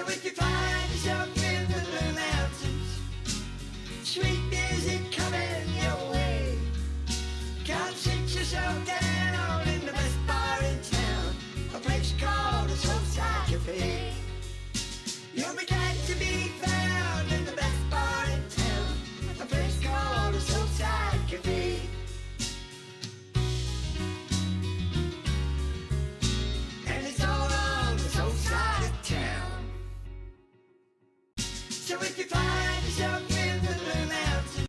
So if you find yourself in the Blue Mountains, sweet music coming your way, come sit yourself down in the best bar in town, a place called a Soulside Cafe. You'll be glad to be found in the best bar in town, a place called a Soulside Cafe. And it's all on the soul side of town. So if you find yourself in the Blue Mountains,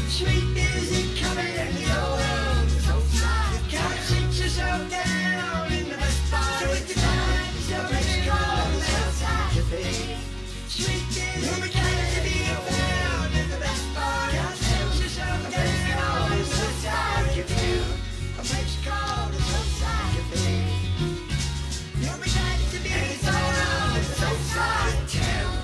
sweet music coming your way, soul side of town, come sit yourself down in the best bar. So if you find yourself in the Soulside Cafe, sweet music, you'll be glad to be found in the best bar. Come sit yourself down in the Soulside Cafe, a place called a Soulside Cafe. You'll be glad to be found in the Soulside of town,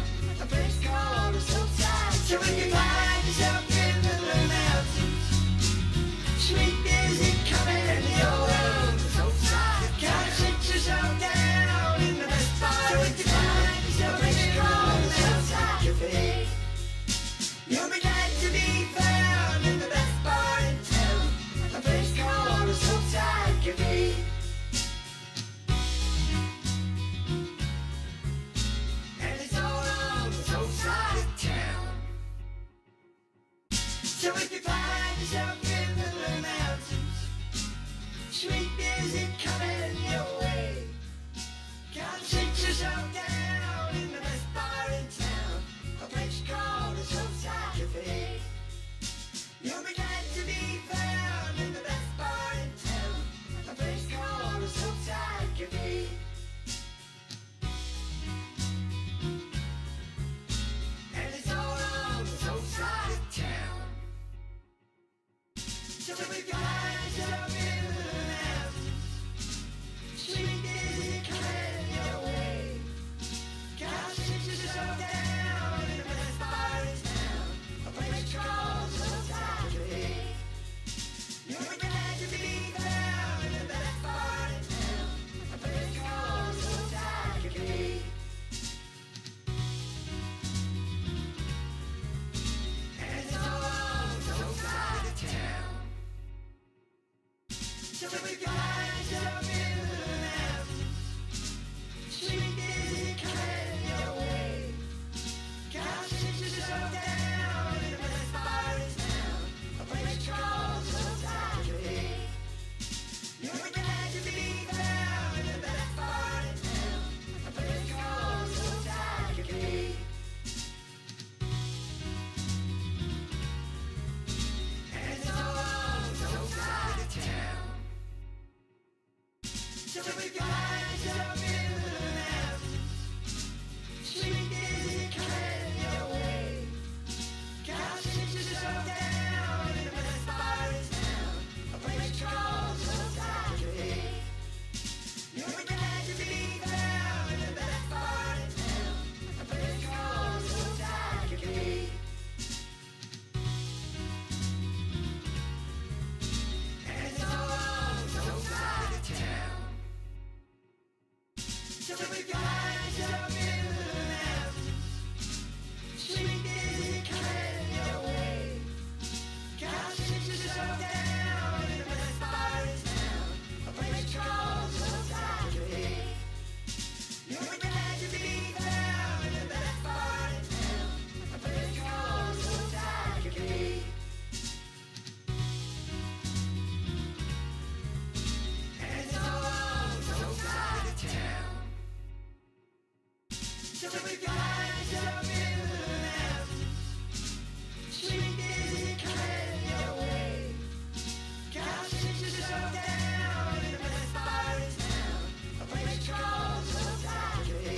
a place called a Soulside. So if you find yourself in the Blue Mountains, sweet music coming your way, Soulside, come sit yourself down in the best bar. So if you find yourself in the Soulside Cafe, you'll be glad to be found in the best bar in town, a place called a Soulside Cafe. And it's all on the soul side of town. So if you find yourself in the Blue Mountains, sweet music coming your way, come sit yourself down in the best bar in town, a place called a Soulside Cafe. You'll be glad to be found in the best bar in town, a place called a Soulside Cafe. And it's all on the soul side of town. So if you find yourself in the Blue Mountains, sweet music coming your way, come sit yourself down in the best bar in town, a place called Soulside Cafe. You'll be glad to be found in the best bar in town, a place called Soulside Cafe. And it's all on the soul side of town. So if you find yourself in the Blue Mountains, sweet music coming your way, come sit yourself down in the best bar in town, a place called Soulside Cafe. You'll be glad to be found in the best bar in town, a place called Soulside Cafe. And it's all on the soul side of town. So if you find yourself in the Blue Mountains, sweet music coming your way, come sit yourself down in the best bar in town, a place called Soulside Cafe. You'll be glad to be found in the best bar in town, a place called Soulside Cafe. And it's all on the soul side of town. So if you find yourself in the Blue Mountains, sweet music coming your way, come sit yourself down in the best bar in town, a place called Soulside Cafe. You'll be glad to be found in the best bar in town, a place called Soulside Cafe. And it's all on the soul side of town. So if you find yourself in the Blue Mountains, sweet music coming your way, come sit yourself down in the best bar in town, a place called Soulside Cafe.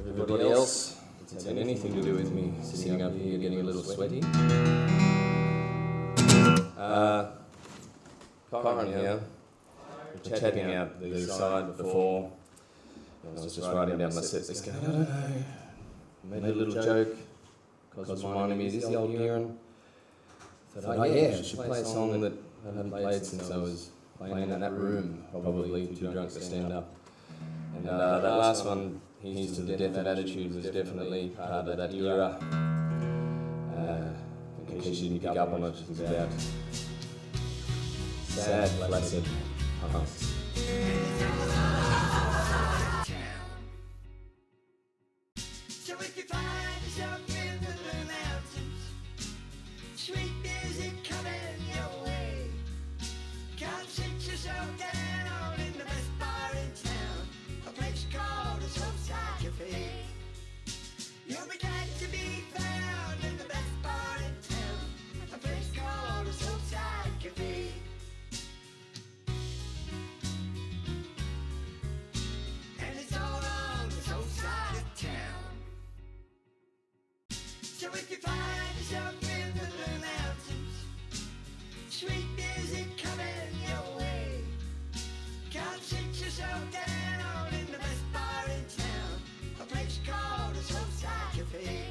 Everybody else, it's had anything to do with me sitting up here getting a little sweaty. Kyron here, we were chatting out the side before. I was just writing down my set list going, I don't know. I made a little joke, because reminding me, is this the old Kieran? I thought, oh yeah, I should play a song that I hadn't played since I was playing in that room, probably too drunk to stand up. And that last one, Here's to the Death of Attitude, was definitely part of that era. In case you didn't pick up on it, it was about sad, placid punks. So if you find yourself in the Blue Mountains, sweet music coming your way, come sit yourself down in the best bar in town, a place called the Soulside Cafe. You'll be glad to be found in the best bar in town, a place called the Soulside Cafe. And it's all on the soul side of town. So if you find yourself in the Blue Mountains, sweet music coming your way, come sit yourself down in the best bar in town, a place called the Soulside Cafe.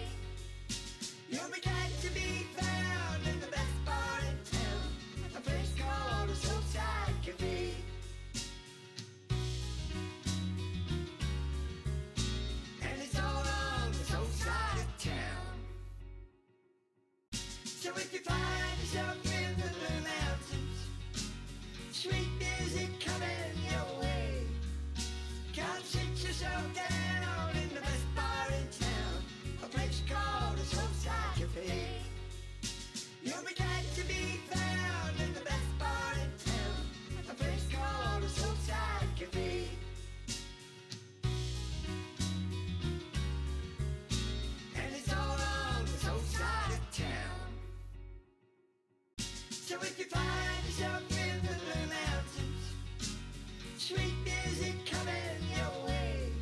You'll be glad to be found in the best bar in town, a place called the Soulside Cafe. And it's all on the soul side of town. So if you find yourself in the Blue Mountains, sweet music coming your way, come sit yourself down in the best bar in town, a place called the Soulside Cafe. You'll be glad to be found in the best bar in town, a place called the Soulside Cafe. And it's all on the soul side of town. So if you find yourself in the Blue Mountains, sweet music coming your way,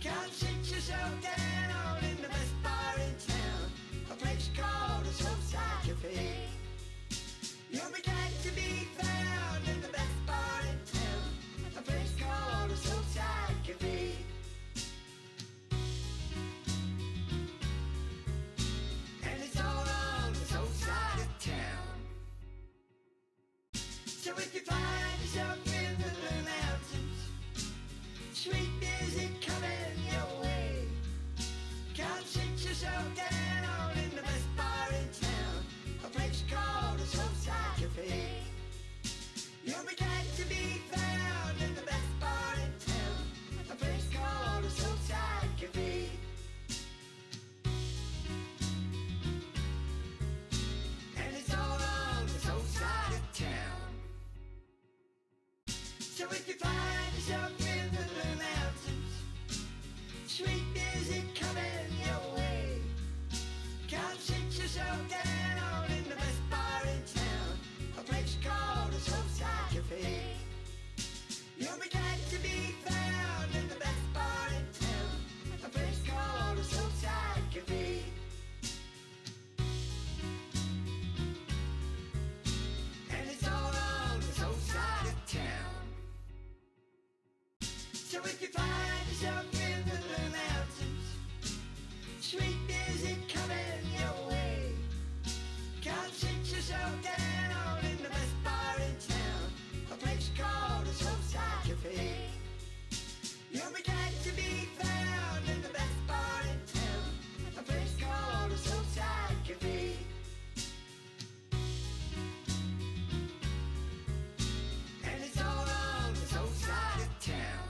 come sit yourself down in the best bar in town, a place called the Soulside Cafe. You'll be glad to be found in the best bar in town, a place called the Soulside Cafe. And it's all on the soul side of town. So if you find yourself in the Blue Mountains, sweet music coming your way, come sit yourself down in the best bar in town, a place called the Soulside Cafe. You'll be glad to be found in the best bar in town, a place called the Soulside Cafe. And it's all on the soul side of town. So if you find yourself in the Blue Mountains, sweet music coming your way, come sit yourself down in the best bar in town, a place called the Soulside Cafe. You'll be glad to be found in the best bar in town, a place called the Soulside Cafe. And it's all on the soul side of town. So if you find yourself in the Blue Mountains, sweet music coming your way, come sit yourself down in the best bar in town, a place called the Soulside Cafe. You'll be glad to be found in the best bar in town, a place called the Soulside Cafe. And it's all on the soul side of town.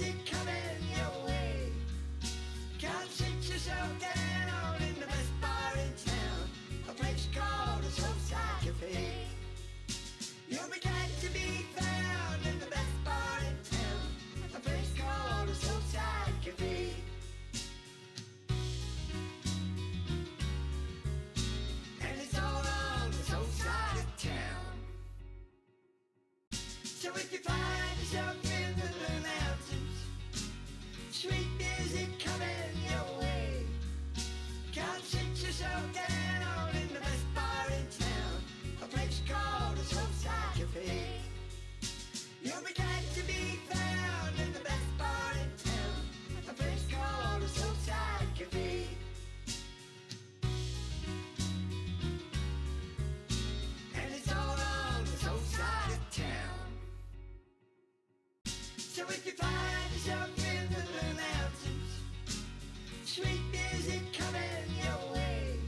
music coming your way. Can't sit yourself down in the best bar in town, a place called a Soulside Cafe. You'll be glad to be found in the best bar in town, a place called a Soulside Cafe. And it's all on the soul side of town. So if you find yourself in the mountains, sweet music coming your way, can't sit yourself down in the best bar in town, a place called a Soulside Cafe. You'll be glad to be found in the best bar in town, a place called a Soulside Cafe. And it's all on the soul side of town. So if you find yourself in the mountains, sweet music coming your way,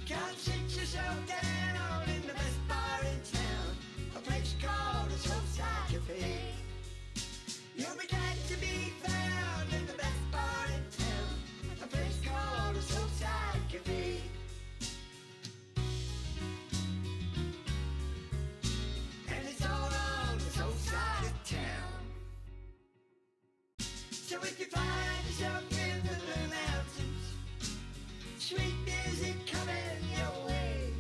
can't sit yourself down in the best bar in town, a place called a Soulside Cafe. You'll be glad to be found in the best bar in town, a place called a Soulside Cafe. And it's all on the soul side of town. So if you find yourself in the mountains, sweet music coming your way,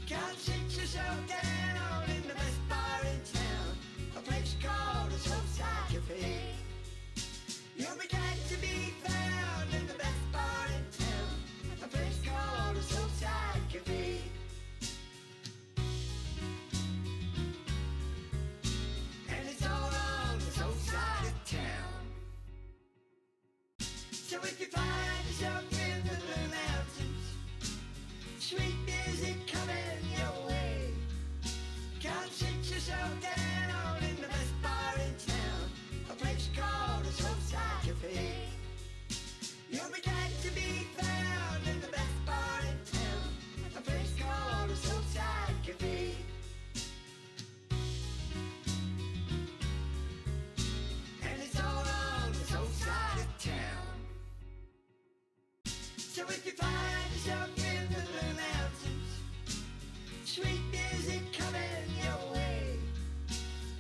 can't sit yourself down in the best bar in town, a place called a Soulside Cafe. You'll be glad to be found in the best bar in town, a place called a Soulside Cafe. And it's all on the soul side of town. So if you find yourself in the mountains, sweet music coming your way, can't sit yourself down in the best bar in town, a place called a Soulside Cafe. You'll be glad to be found in the best bar in town, a place called a Soulside Cafe. And it's all on the soul side of town. So if you find yourself in the mountains, sweet music coming your way,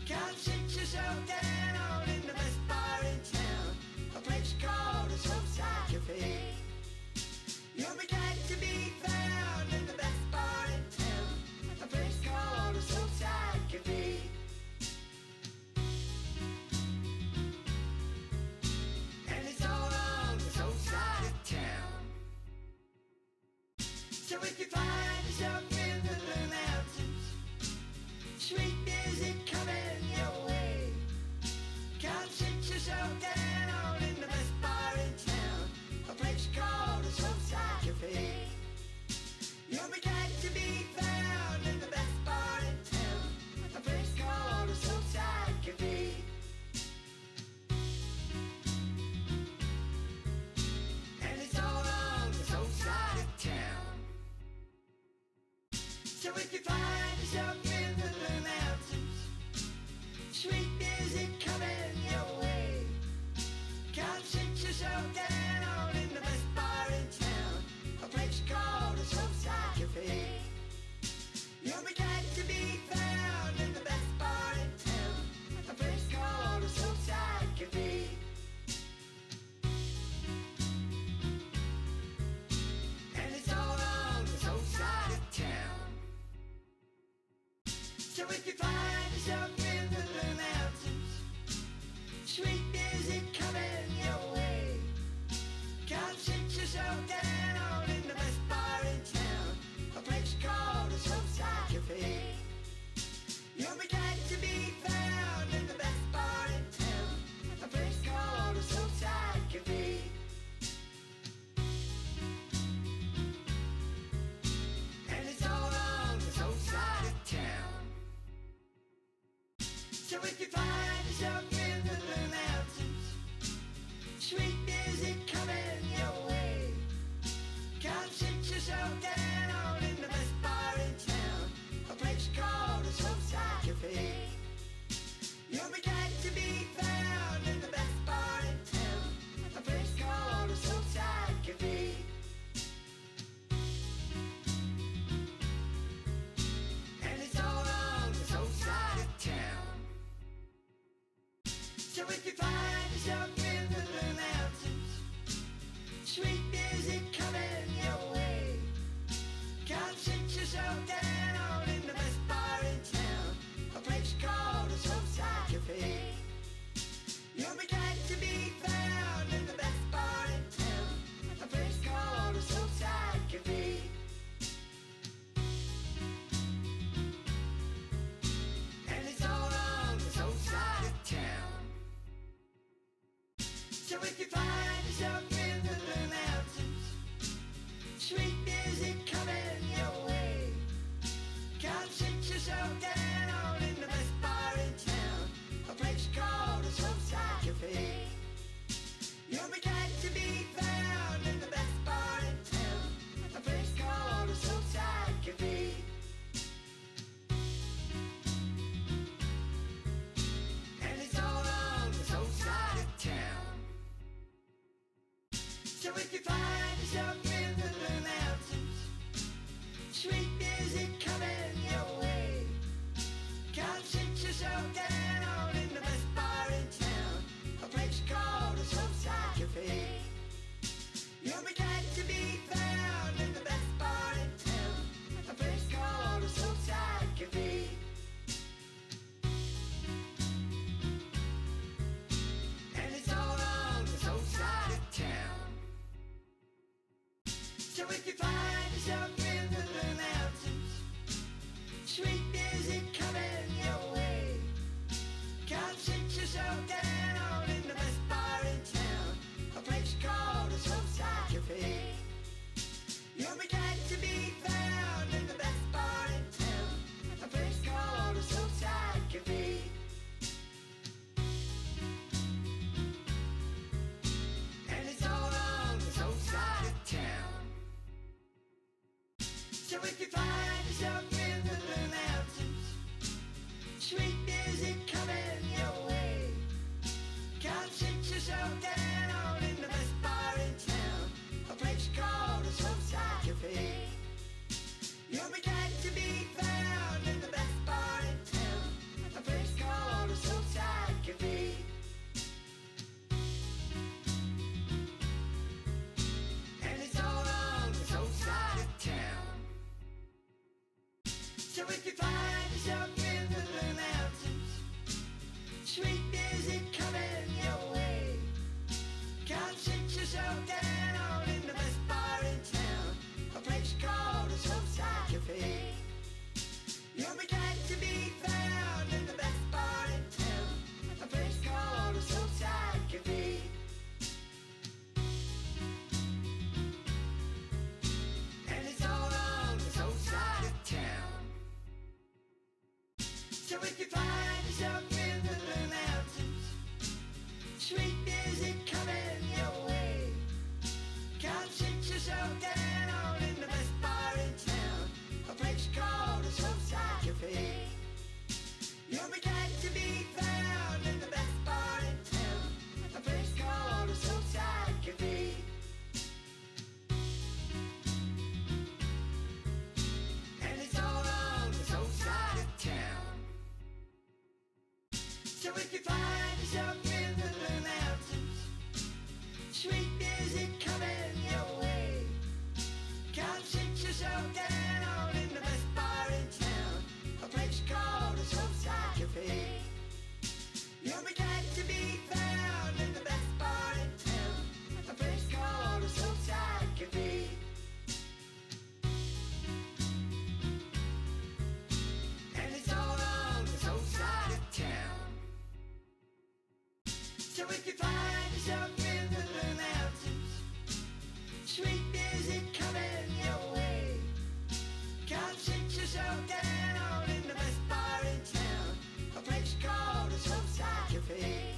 can't sit yourself down in the best bar in town, a place called a Soulside Cafe. You'll be glad to be found in the best bar in town, a place called a Soulside Cafe. And it's all on the soul side of town. So if you find yourself in the mountains, sweet music coming your way, can't sit yourself down in the best bar in town, a place called a Soulside Cafe. You'll be glad to be found in the best bar in town, a place called a Soulside Cafe. And it's all on the soul side of town. So if you find yourself in the mountains, So if you find yourself in the Blue Mountains, sweet music coming your way, come sit yourself down in the best bar in town, a place called the Soulside Cafe. You'll be glad to be found in the best bar in town, a place called the Soulside Cafe. And it's all on the soul side of town. So if you find yourself in the Blue Mountains, sweet music coming your way, come sit yourself down in the best bar in town, a place called the Soulside Cafe. You'll be glad to be found in the best bar in town, a place called the Soulside Cafe. And it's all on the soul side of town. So if you find yourself in the Blue Mountains, sweet music coming your way, come sit yourself down in the best bar in town, a place called the Soulside Cafe. You'll be glad to be found in the best bar in town, a place called the Soulside Cafe. And it's all on the soul side of town. So if you find yourself in the Blue Mountains, sweet music coming your way, come sit yourself down in the best bar in town, a place called the Soulside Cafe. You'll be glad to be found in the best bar in town, a place called the Soulside Cafe. And it's all on the soul side of town. So if you find yourself in the Blue Mountains, sweet music coming your way, come sit yourself down in the best bar in town, a place called the Soulside Cafe. You'll be glad to be found in the best bar in town, a place called the Soulside Cafe. And it's all on the soul side of town. So if you find yourself in the Blue Mountains, sweet music coming your way, come sit yourself down in the best bar in town, a place called the Soulside Cafe. You'll be glad to be found in the best bar in town, a place called the Soulside Cafe. And it's all on the soul side of town. So if you find yourself in the Blue Mountains, sweet music coming your way, come sit yourself down in the best bar in town, a place called the Soulside Cafe. You'll be glad to be found in the best bar in town, a place called the Soulside Cafe. And it's all on the soul side of town. So if you find yourself in the Blue Mountains, sweet music coming your way, come sit yourself down in the best bar in town, a place called the Soulside Cafe. You'll be glad to be found in the best bar in town, a place called the Soulside Cafe. And it's all on the soul side of town. So if you find yourself in the Blue Mountains, sweet music coming your way, come sit yourself down in the best bar in town, a place called the Soulside Cafe.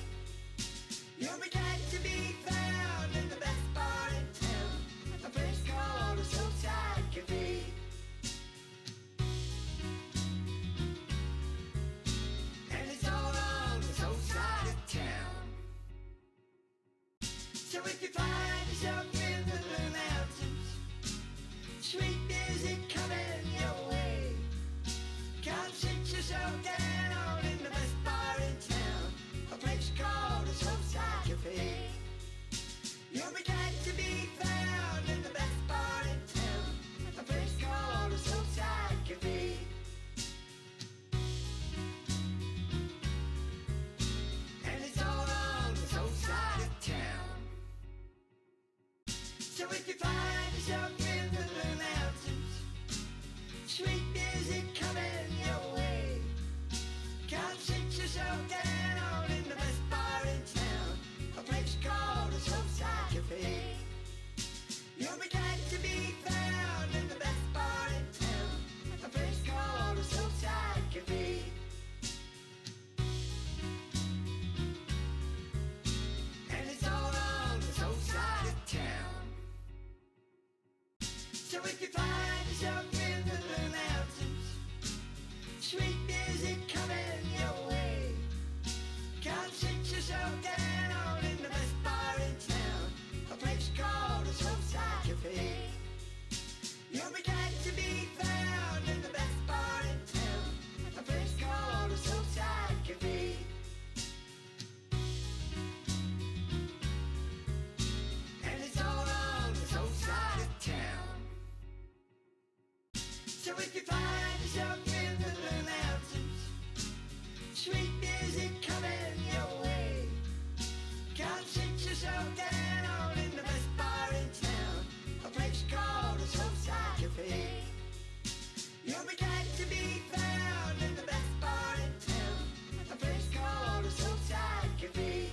You'll be glad to be found in the best bar in town, a place called the Soulside Cafe. And it's all on the soul side of town. So if you find yourself in the Blue Mountains, sweet music coming your way, come sit yourself down in the best bar in town, a place called yourself down in the best bar in town, a place called a Soulside Cafe. You'll be glad to be found in the best bar in town, a place called a Soulside Cafe. And it's all on the soul side of town. So if you find yourself in the Blue Mountains, sweet music coming your way, come sit yourself down in the best bar in town, a place called a Soulside Cafe. You'll be glad to be found in the best bar in town, a place called a Soulside Cafe.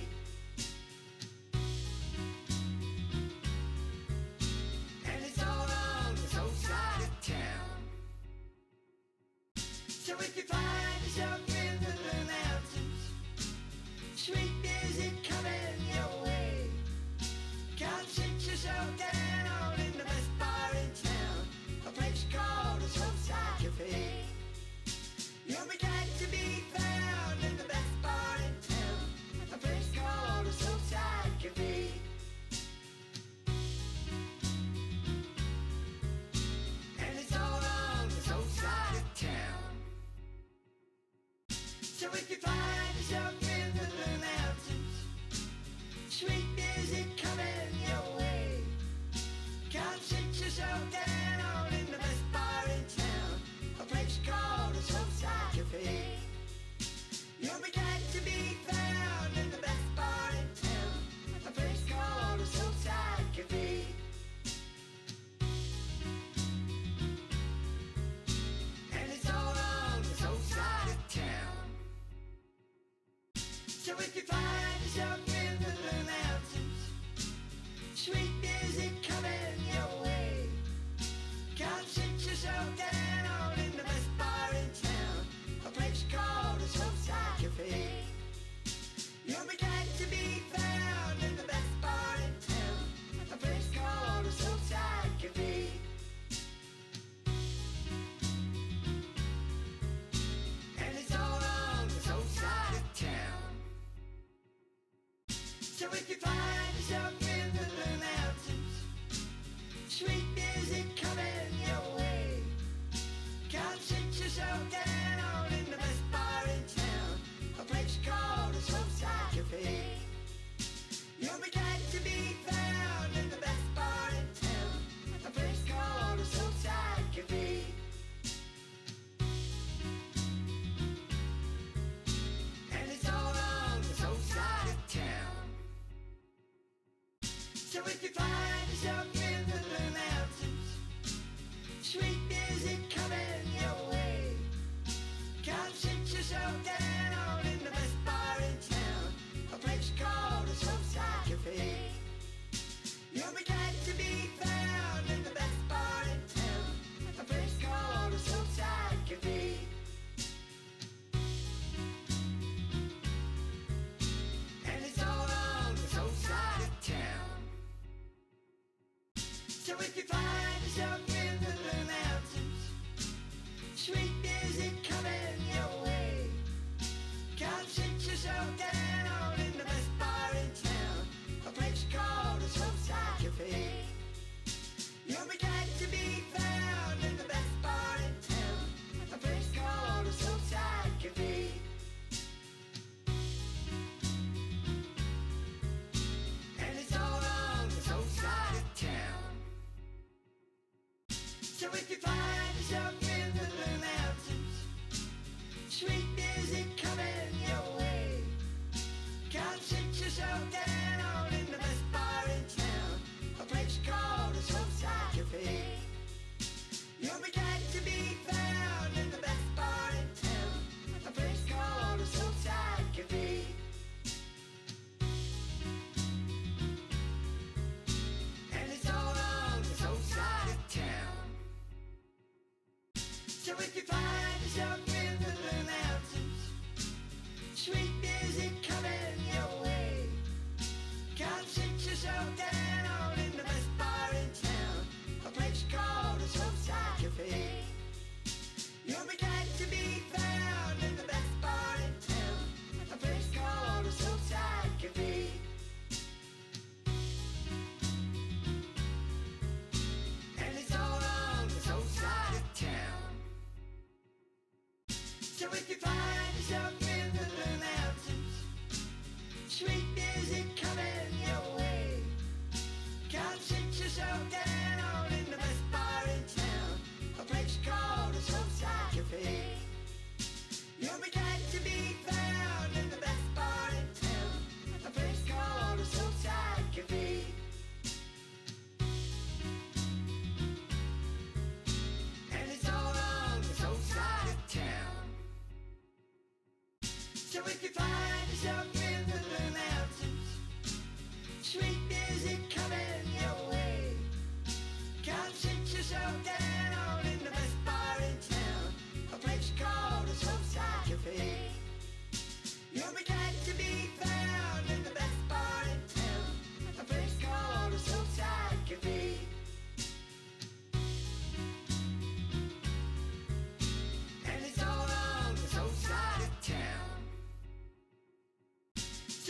And it's all on the soul side of town. So if you find yourself in the Blue Mountains, sweet music coming your way, come sit yourself down in the best bar in town, a place called a Soulside Cafe. You'll be glad to be found in the best bar in town, a place called a Soulside Cafe. And it's all on the soul side of town. So if you find yourself in the Blue Mountains, sweet music coming your way, come sit yourself down in the best bar in town, a place called a Soulside Cafe. You'll be glad to be found in the best bar in town, a place called a Soulside Cafe. And it's all on the soul side of town. So if you find yourself in the Blue Mountains, sweet music coming your way, come sit yourself down in the best bar in town, a place called a Soulside Cafe. You'll be glad to be found in the best bar in town, a place called a Soulside Cafe. And it's all on the soul side of town. So if you find yourself in the Blue Mountains, sweet music coming your way, come sit yourself down in the best bar in town, a place called a Soulside Cafe. You'll be glad to be found in the best bar in town, a place called a Soulside Cafe. And it's all on the soul side of town. So if you find yourself in the Blue Mountains, sweet music coming your way, come sit yourself down in the best bar in town, a place called a Soulside Cafe. You'll be glad to be found in the best bar in town, a place called a Soulside Cafe. And it's all on the soul side of town. So if you find yourself in the Blue Mountains, sweet music coming your way, come sit yourself down in the best bar in town, a place called a Soulside Cafe. You'll be glad to be found in the best bar in town, a place called a Soulside Cafe. And it's all on the soul side of town. So if you find yourself in the Blue Mountains, sweet music coming your way, come sit yourself down in the best bar in town, a place called a Soulside Cafe. You'll be glad to be found in the best bar in town, a place called a Soulside Cafe. And it's all on the soul side of town. So if you find yourself in the Blue Mountains, sweet music coming your way,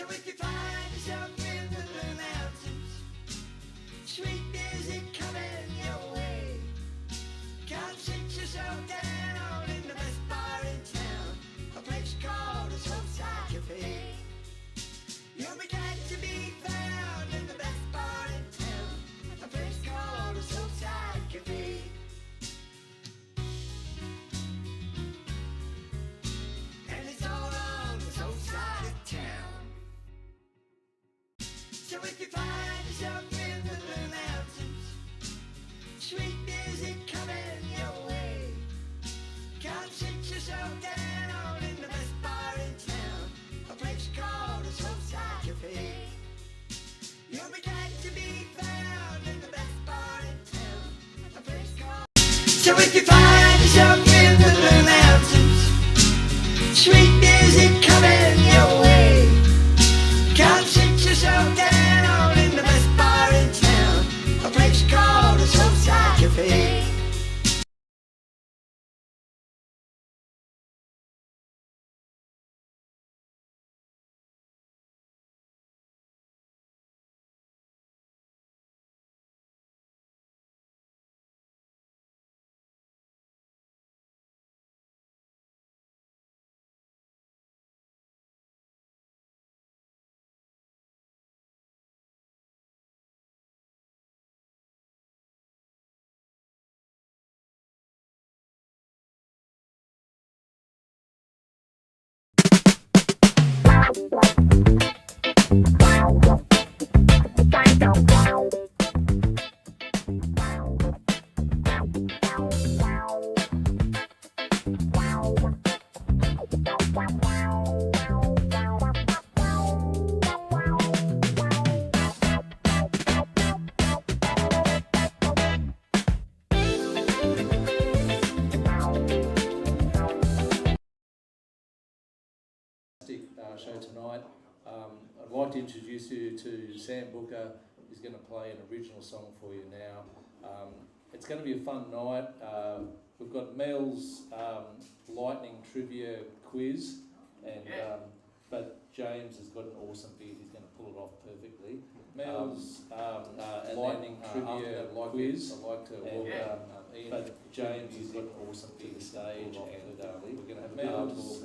So if you find yourself in the Blue Mountains, sweet music coming your way, come sit yourself down in the best bar in town, a place called a Soulside Cafe. You'll be glad to be found in the best bar in town, a place called a Soulside Cafe. And it's all on the soul side of town. So if you find yourself in the Blue Mountains, sweet music coming your way, come sit yourself down in the best bar in town, a place called a Soulside Cafe. You'll be glad to be found in the best bar in town, a place called. So if you find yourself in the Blue Mountains, sweet music coming your way, come sit yourself down in the best bar in town, a place called a Soulside Cafe. Show tonight. I'd like to introduce you to Sam Booker. He's going to play an original song for you now. It's going to be a fun night. We've got Mel's lightning trivia quiz, and but James has got an awesome beat. He's going to pull it off perfectly. Mel's lightning trivia quiz. I'd like to welcome Ian. But James has got an awesome beat to stage, and we're going to have Mel's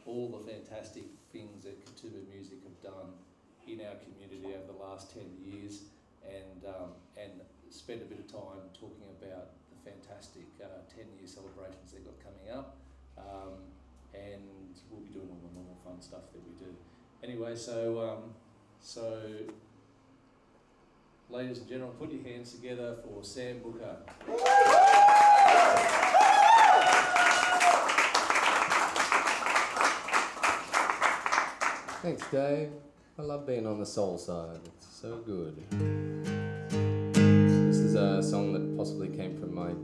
all the fantastic things that Katuba Music have done in our community over the last 10 years, and spend a bit of time talking about the fantastic 10-year celebrations they've got coming up, and we'll be doing all the normal fun stuff that we do. Anyway, so ladies and gentlemen, put your hands together for Sam Booker. Thanks, Dave. I love being on the soul side. It's so good. This is a song that possibly came from my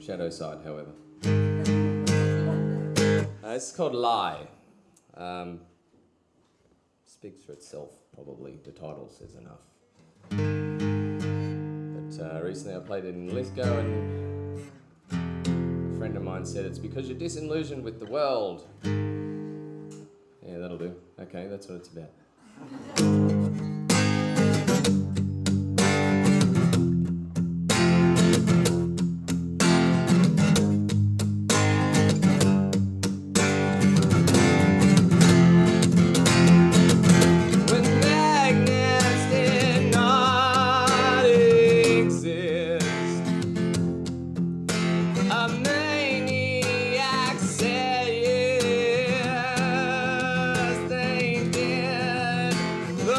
shadow side, however. It's called Lie. Speaks for itself, probably. The title says enough. But recently I played it in Lithgow, and a friend of mine said, "It's because you're disillusioned with the world." Yeah, that'll do. Okay, that's what it's about. When magnets did not exist, a maniac said yes, they did. The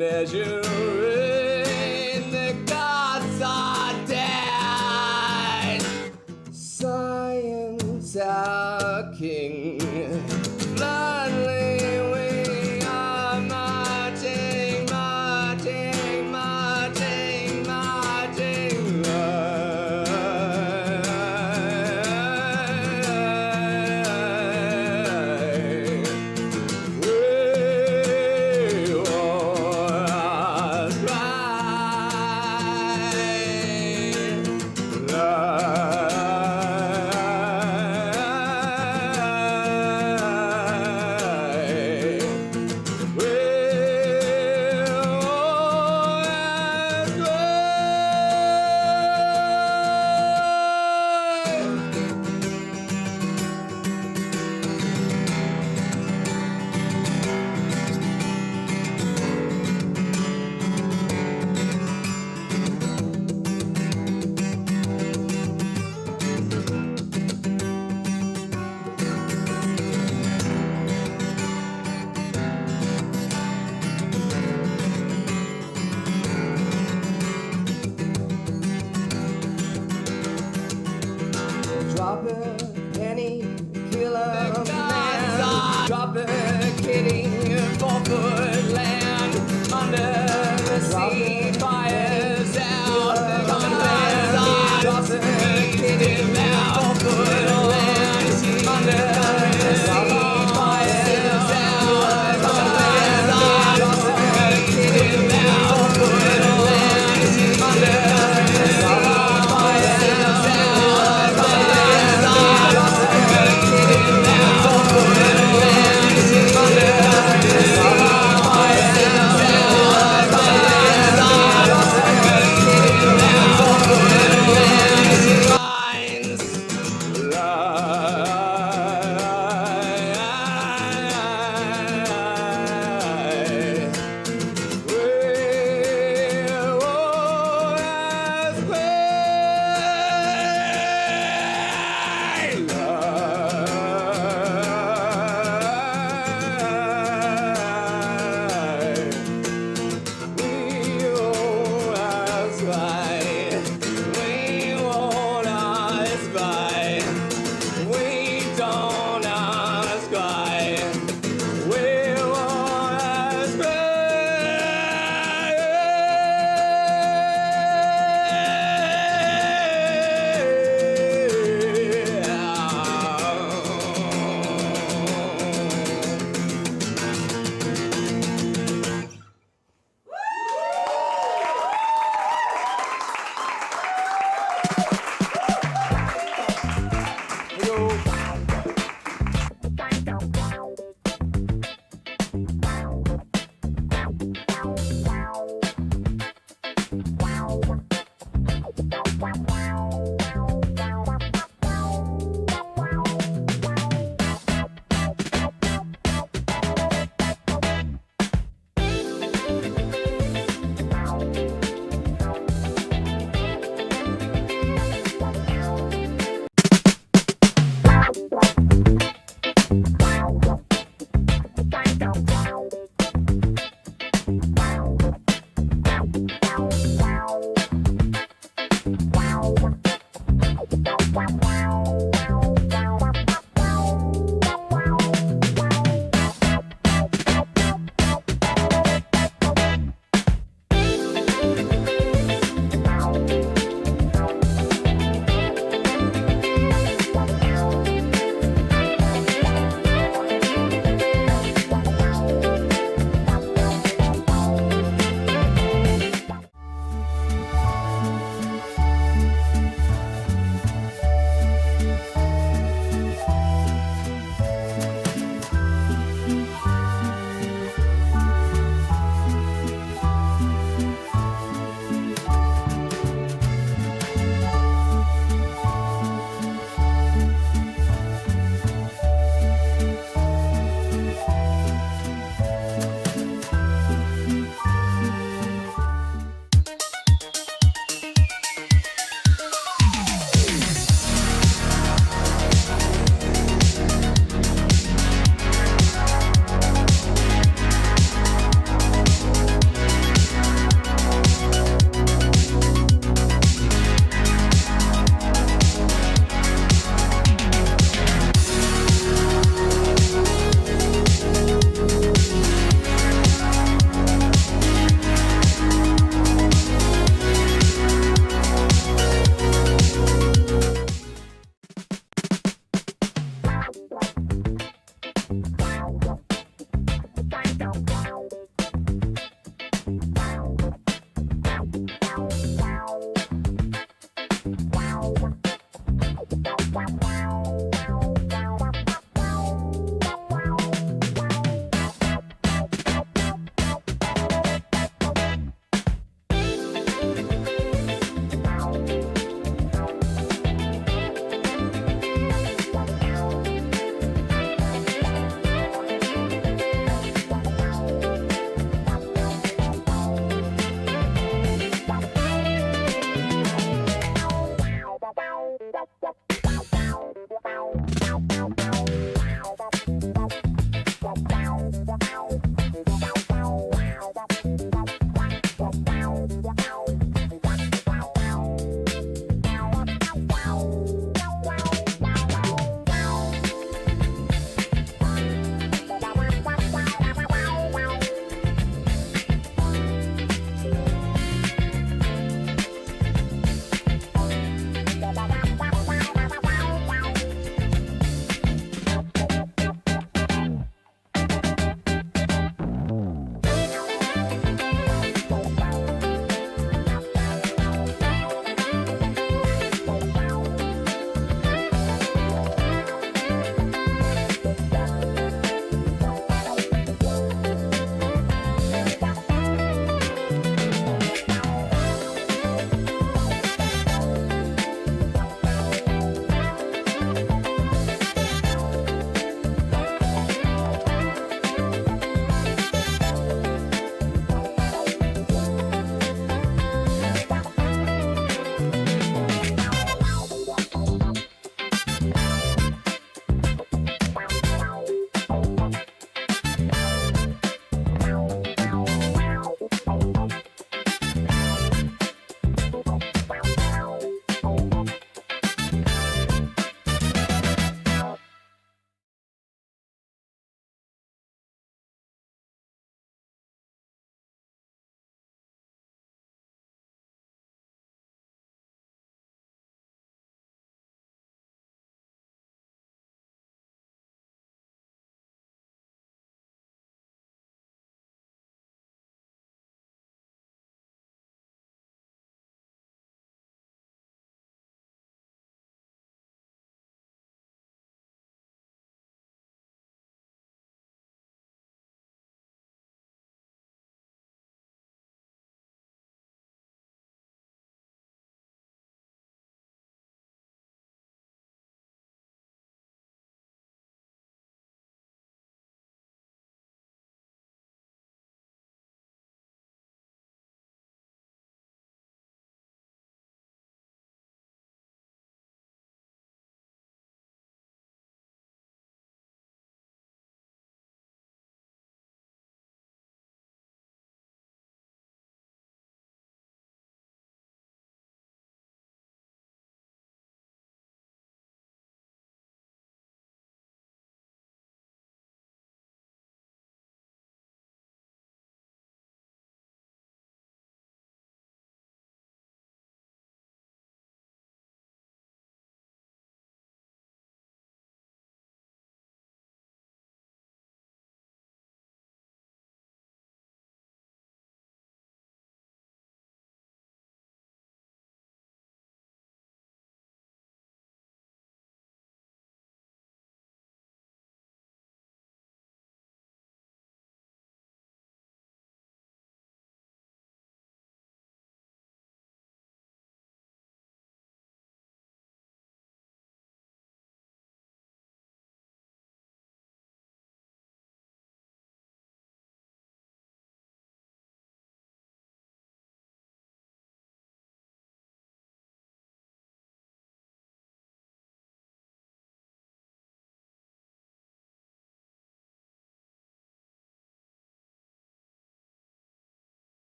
measure in the gods are dead. Science our king. Lonely we are marching, marching, marching, marching. We are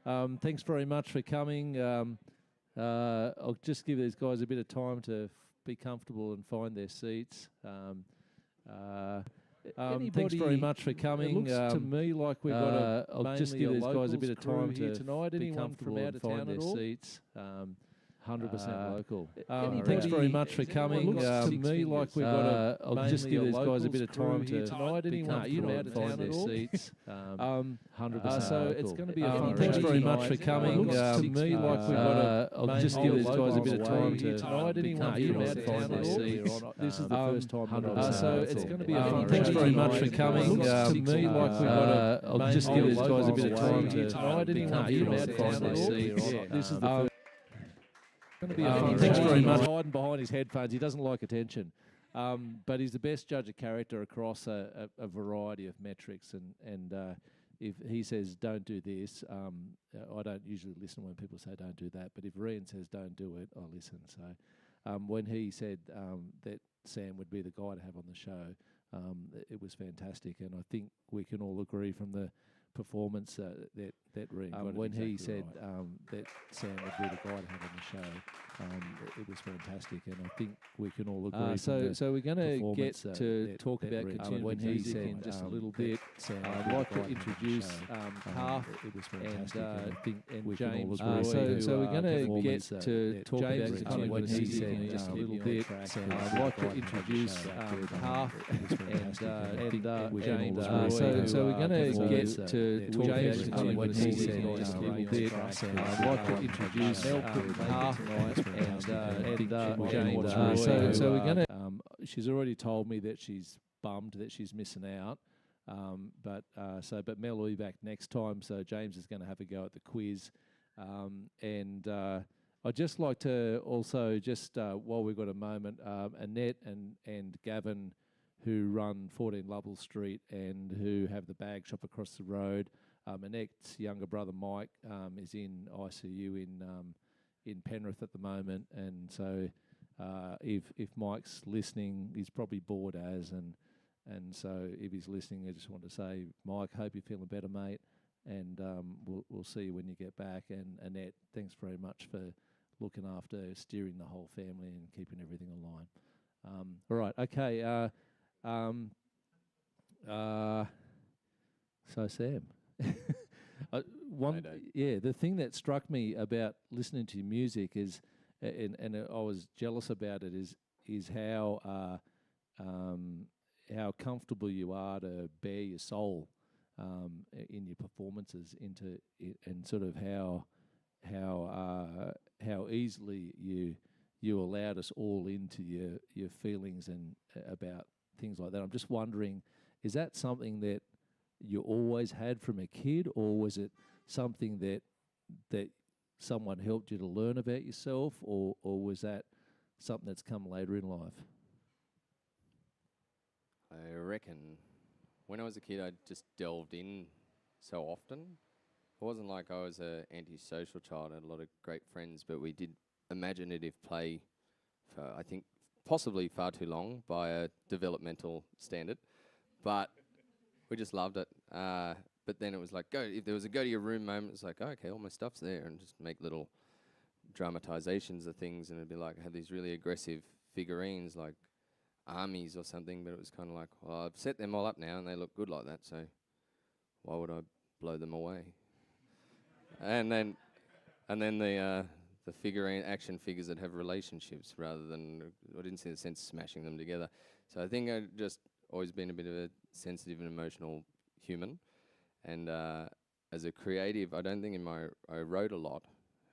Thanks very much for coming. I'll just give these guys a bit of time to be comfortable and find their seats. Thanks very much for coming. It looks to me like we've got I'll just give these guys a bit of time to tonight. be Anyone comfortable from out and of find town their at all? seats. 100% local. Thanks very much for coming. It looks to me like we've got I'll just give these guys a bit of time here to tonight. be Anyone comfortable from out and of find town their at all? seats. 100% So local. it's going to be a fun Thanks show very much tonight. for coming. It looks to me like we've got I'll just give these guys a bit of time to tonight. be Anyone comfortable from out and of find town their at all? seats. This is the first time that I've So seen it's it. going to be a fun Thanks show very much tonight. for coming. It looks To me like we've got I'll just give these guys a bit of time to tonight. be Anyone comfortable from out and of find town their at all? seats. This is the Going to be a fun thanks show very tonight. much. Hiding behind his headphones. He doesn't like attention. But he's the best judge of character across a variety of metrics. And if he says, don't do this, I don't usually listen when people say don't do that. But if Ryan says don't do it, I listen. So when he said that Sam would be the guy to have on the show, it was fantastic. And I think we can all agree from the performance that Ryan got when exactly he said right. that Sam would be the guy to have on the show, it was fantastic, and I think we can all agree. So we're going to get performance, to talk about continuing when he music said in just a little that bit. Sam would I'd be the like guy to have on the introduce show. Half It was and fantastic, and I think and we can all James. agree. So we're going to get performance, to that talk James about is continuing when he music said in just a little on bit. track, I'd like to introduce Half and James. So we're going to get to talk about James continuing when music he in said just a on little the bit. track, I'd like to introduce Half and James. So we're going to. She's already told me that she's bummed that she's missing out. But Mel will be back next time. So James is going to have a go at the quiz. I'd just like to also just while we've got a moment, Annette and Gavin, who run 14 Lovell Street and who have the bag shop across the road. Annette's younger brother Mike is in ICU in Penrith at the moment, and so if Mike's listening, he's probably bored and so if he's listening, I just want to say, Mike, hope you're feeling better, mate, and we'll see you when you get back. And Annette, thanks very much for looking after steering the whole family and keeping everything aligned. All right, okay. So Sam, the thing that struck me about listening to your music is, and I was jealous about it, is how comfortable you are to bare your soul in your performances and sort of how easily you allowed us all into your feelings and about things like that. I'm just wondering, is that something that you always had from a kid, or was it something that someone helped you to learn about yourself, or was that something that's come later in life? I reckon when I was a kid, I just delved in so often. It wasn't like I was an antisocial child. I had a lot of great friends, but we did imaginative play for, I think, possibly far too long by a developmental standard. But we just loved it. But then it was like, if there was a go to your room moment, it's like, oh, okay, all my stuff's there, and just make little dramatizations of things, and it'd be like, I had these really aggressive figurines, like armies or something, but it was kind of like, well, I've set them all up now, and they look good like that, so why would I blow them away? and then the figurine action figures that have relationships rather than, I didn't see the sense of smashing them together. So I think I've just always been a bit of a sensitive and emotional human. And as a creative, I don't think I wrote a lot,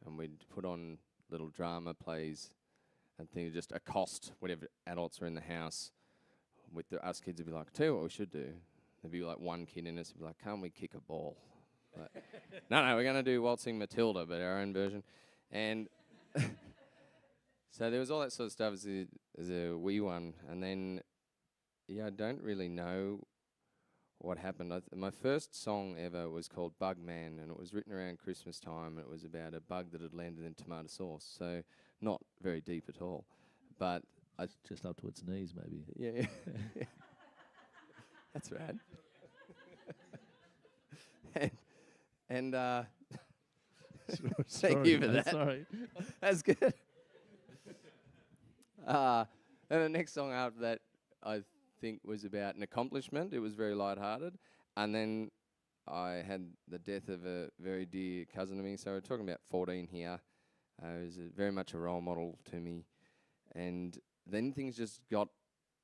and we'd put on little drama plays and things, just accost whatever adults are in the house. With us kids would be like, tell you what we should do. There'd be like one kid in us would be like, can't we kick a ball? Like, no, we're going to do Waltzing Matilda, but our own version. And so there was all that sort of stuff as a wee one. And then, I don't really know what happened. My first song ever was called Bug Man, and it was written around Christmas time. And it was about a bug that had landed in tomato sauce. So not very deep at all. But just up to its knees, maybe. Yeah. That's rad. and Thank you for mate, that. Sorry. That's good. And the next song after that, I think, was about an accomplishment. It was very lighthearted. And then I had the death of a very dear cousin to me. So we're talking about 14 here. He was very much a role model to me. And then things just got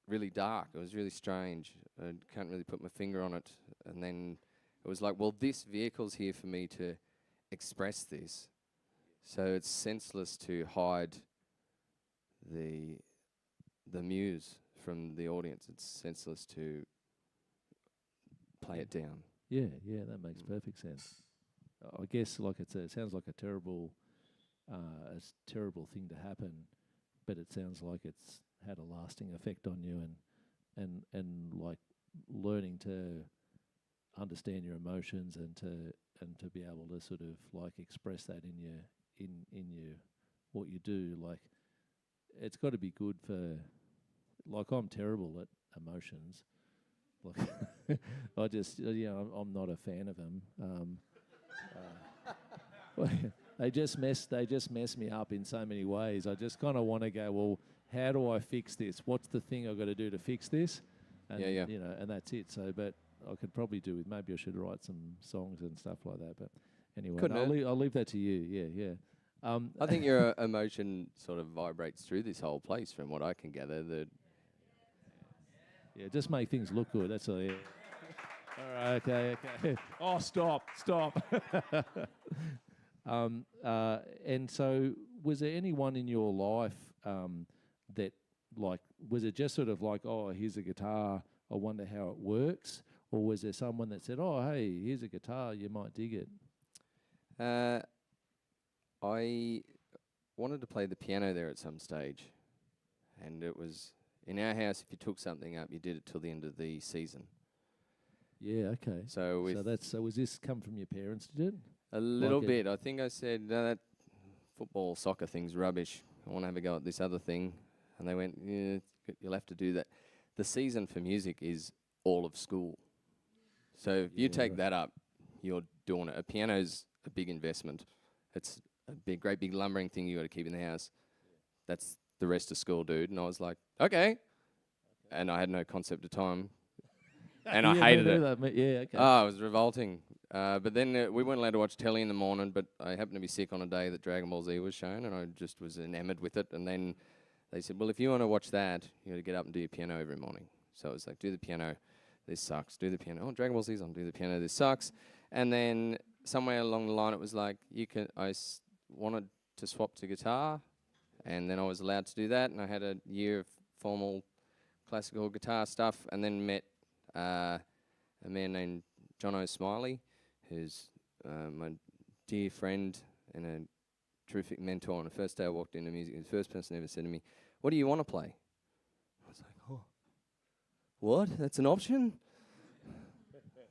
really dark. It was really strange. I can't really put my finger on it. And then it was like, well, this vehicle's here for me to express this. So it's senseless to hide the muse from the audience. It's senseless to play it down. Yeah, that makes perfect sense. I guess like it sounds like a terrible thing to happen, but it sounds like it's had a lasting effect on you, and like learning to understand your emotions and to be able to sort of like express that in your what you do. Like it's got to be good for. Like I'm terrible at emotions. Like I just I'm not a fan of them. They just mess me up in so many ways. I just kind of want to go, well, how do I fix this? What's the thing I've got to do to fix this? And, Yeah. and that's it. So, but I could probably do with, maybe I should write some songs and stuff like that. But anyway, Couldn't hurt. I'll leave that to you. Yeah. I think your emotion sort of vibrates through this whole place, from what I can gather. That Yeah, just make things look good. That's all. Yeah. All right. Okay. Oh, stop. And so, was there anyone in your life that, like, was it just sort of like, oh, here's a guitar, I wonder how it works, or was there someone that said, oh, hey, here's a guitar, you might dig it? I wanted to play the piano there at some stage, and it was in our house. If you took something up, you did it till the end of the season. Yeah. Okay. So So was this come from your parents? Did it? a little Like bit. I think I said, no, that football, soccer thing's rubbish. I want to have a go at this other thing. And they went, yeah, you'll have to do that. The season for music is all of school. So if you take that up, you're doing it. A piano's a big investment. It's a great big lumbering thing you got to keep in the house. That's the rest of school, dude. And I was like, okay. And I had no concept of time. And I hated it. Yeah. Okay. Oh, it was revolting. But then we weren't allowed to watch telly in the morning, but I happened to be sick on a day that Dragon Ball Z was shown, and I just was enamored with it. And then they said, well, if you want to watch that, you got to get up and do your piano every morning. So it was like, do the piano, this sucks. Do the piano. Oh, Dragon Ball Z's on. Do the piano, this sucks. And then somewhere along the line, it was like, wanted to swap to guitar, and then I was allowed to do that, and I had a year of formal classical guitar stuff, and then met a man named John O'Smiley, who's my dear friend and a terrific mentor. On the first day I walked into music, he was the first person ever said to me, what do you want to play? I was like, oh, what? That's an option?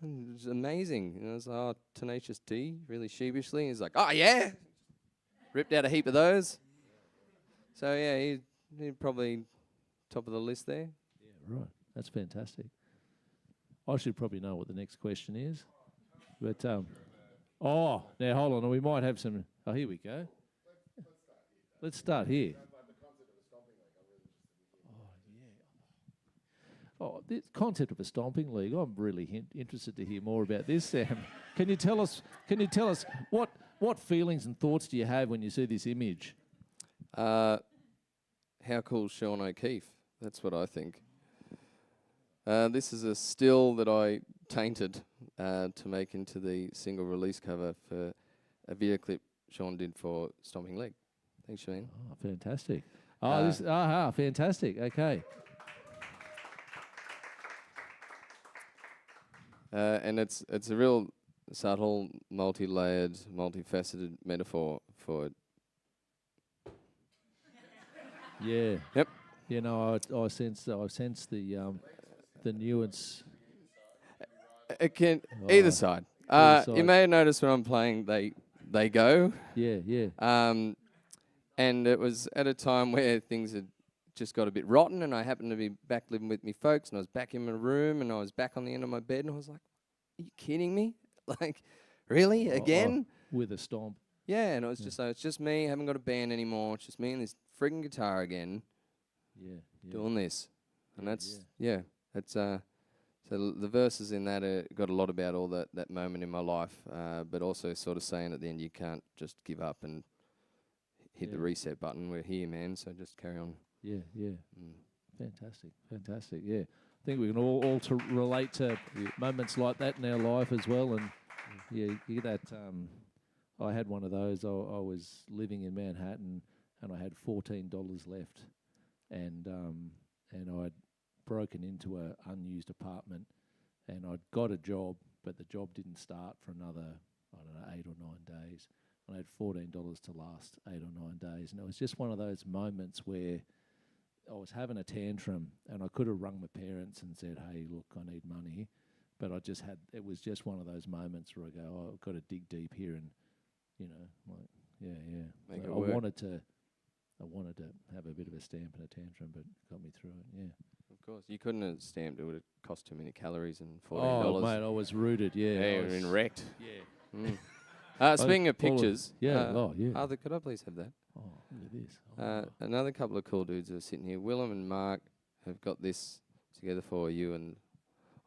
And it was amazing. And I was like, oh, Tenacious D, really sheepishly. He's like, oh, yeah? Ripped out a heap of those. So, yeah, he probably top of the list there. Yeah, right. That's fantastic. I should probably know what the next question is. But, now hold on. We might have some... Oh, here we go. Let's start here. Oh, the concept of a stomping league. I'm really interested to hear more about this, Sam. Can you tell us what feelings and thoughts do you have when you see this image? How cool is Sean O'Keefe? That's what I think. This is a still that I tainted to make into the single release cover for a video clip Sean did for Stomping Leg. Thanks, Shane. Oh, fantastic. Fantastic. Okay. And it's a real subtle, multi-layered, multifaceted metaphor for... Yeah. Yep. You know, I sense the nuance. It can Oh, either side. either You side. may have noticed when I'm playing, they go. Yeah. And it was at a time where things had just got a bit rotten, and I happened to be back living with me folks, and I was back in my room, and I was back on the end of my bed, and I was like, are you kidding me? Like, really? Again? With a stomp. Yeah, and it was just like, it's just me, haven't got a band anymore. It's just me and this frigging guitar again Yeah. doing this. And Yeah, that's, that's, so the verses in that got a lot about all that moment in my life, but also sort of saying at the end, you can't just give up and hit the Yeah. reset button. We're here, man, so just carry on. Yeah. Mm. Fantastic. Yeah. I think we can all to relate to moments like that in our life as well. And yeah, you get that. I had one of those. I was living in Manhattan, and I had $14 left, and I'd broken into a unused apartment, and I'd got a job, but the job didn't start for another, 8 or 9 days. I had $14 to last 8 or 9 days, and it was just one of those moments where I was having a tantrum, and I could have rung my parents and said, "Hey, look, I need money," but it was just one of those moments where I go, "Oh, I've got to dig deep here," and like, yeah. Make So it I work. wanted to have a bit of a stamp and a tantrum, but got me through it. Yeah. Of course. You couldn't have stamped it. Would have cost too many calories and $14. Oh, mate, I was rooted. Yeah. Yeah, I you would have been wrecked. Yeah. Speaking of all of- pictures, yeah. Yeah. Arthur, could I please have that? Oh, look at this. Oh, Another couple of cool dudes are sitting here. Willem and Mark have got this together for you and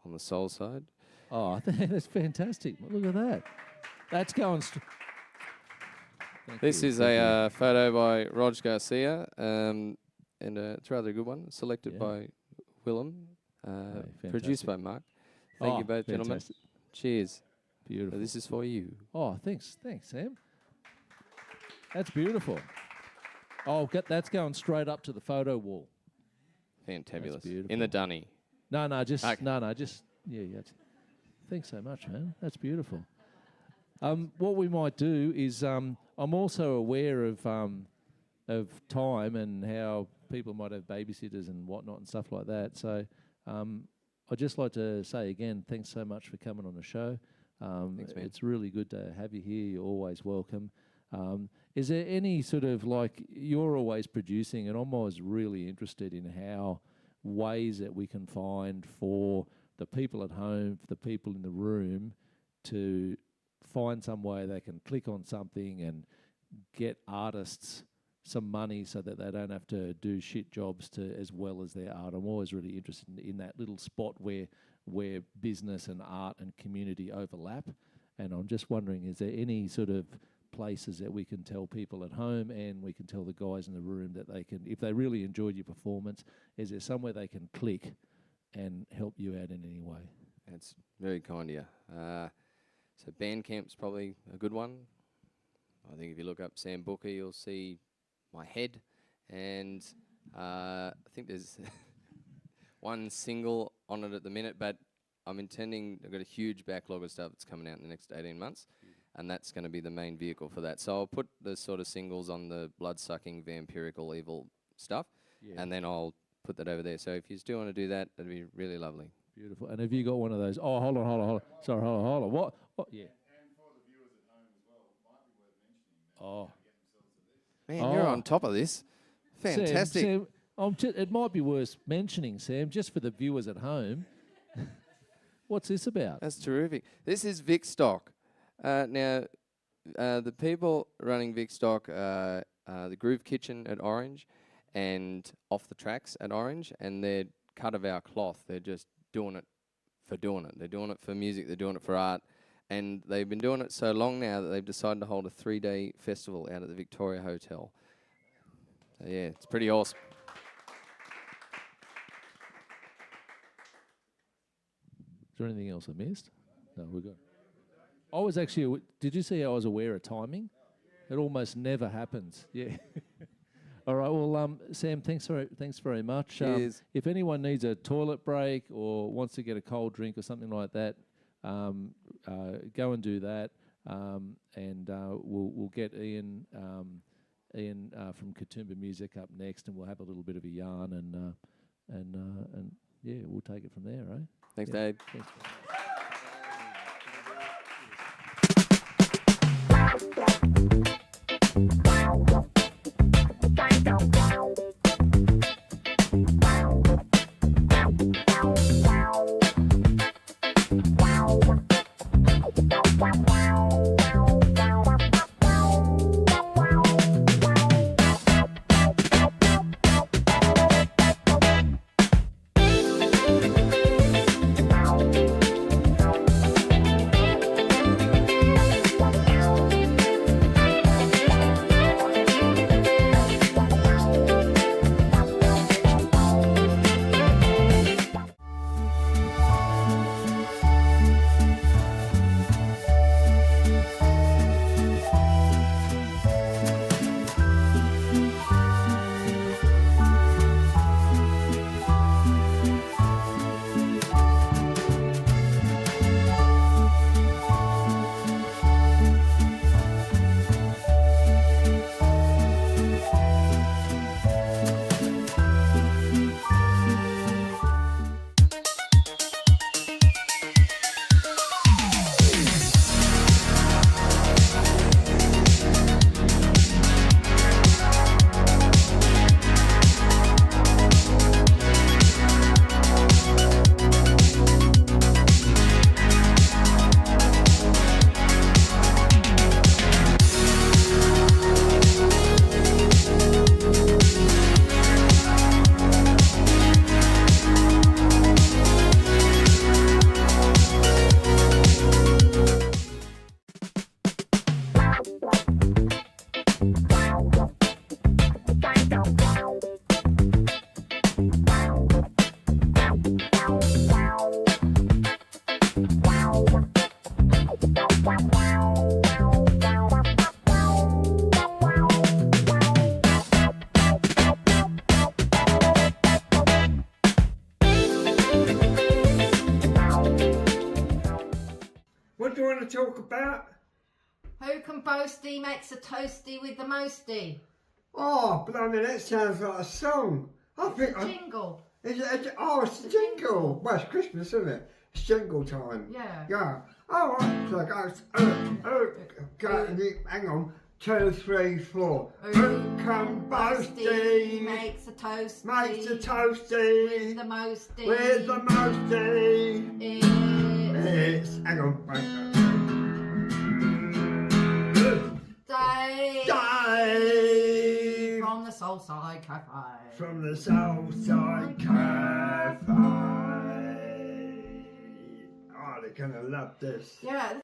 on the soul side. oh, I think that's fantastic. Look at that. That's going. This is a photo by Rog Garcia, and it's rather a good one, selected Yeah. by Willem, produced fantastic. by Mark. Thank you both, gentlemen. fantastic. Cheers. Beautiful. This is for you. Oh, thanks, Sam. That's beautiful. Oh, that's going straight up to the photo wall. Fantabulous. beautiful. In the dunny. No, just Okay. yeah. Thanks so much, man. That's beautiful. What we might do is, I'm also aware of time and how people might have babysitters and whatnot and stuff like that. So, I'd just like to say again, thanks so much for coming on the show. Thanks, man. It's really good to have you here. You're always welcome. Is there any sort of like, you're always producing, and I'm always really interested in how ways that we can find for the people at home, for the people in the room, to find some way they can click on something and get artists some money so that they don't have to do shit jobs to as well as their art. I'm always really interested in that little spot where business and art and community overlap. And I'm just wondering, is there any sort of places that we can tell people at home and we can tell the guys in the room that they can, if they really enjoyed your performance, is there somewhere they can click and help you out in any way? That's very kind of you. So Bandcamp's probably a good one. I think if you look up Sam Booker, you'll see my head. And I think there's one single on it at the minute, but I've got a huge backlog of stuff that's coming out in the next 18 months. And that's going to be the main vehicle for that. So I'll put the sort of singles on the blood-sucking, vampirical, evil stuff, and then I'll put that over there. So if you still want to do that, that'd be really lovely. Beautiful. And have you got one of those? Oh, hold on. Sorry, hold on. What? Yeah. And for the viewers at home as well, it might be worth mentioning that Oh. they get themselves a this. Man, you're Oh. on top of this. Fantastic. Sam, it might be worth mentioning, Sam, just for the viewers at home. What's this about? That's terrific. This is Vic Stock. Now, the people running Vic Stock, the Groove Kitchen at Orange and Off the Tracks at Orange, and they're cut of our cloth. They're just doing it for doing it. They're doing it for music. They're doing it for art. And they've been doing it so long now that they've decided to hold a 3-day festival out at the Victoria Hotel. So, yeah, it's pretty awesome. Is there anything else I missed? No, we're good. I was actually, did you see I was aware of timing? It almost never happens. Yeah. All right. Well, Sam, thanks very much. Cheers. If anyone needs a toilet break or wants to get a cold drink or something like that, go and do that. And we'll get Ian from Katoomba Music up next, and we'll have a little bit of a yarn, and yeah, we'll take it from there, right? Thanks, Yeah. Dave. Thanks. What do you want to talk about? Who can boasty makes a toasty with the mosty? Oh, blimey, that sounds like a song. I think Jingle. Is it? Oh, it's a jingle. Well, it's Christmas, isn't it? It's jingle time. Yeah. Yeah. All right. So it goes. Hang on. 2, 3, 4. Who can boasty makes a toasty? makes a toasty with the mosty. with the mosty? It's. Hang on. Dave Dave from the Soulside Cafe. from the Soulside Cafe. Oh, they're gonna love this. Yeah.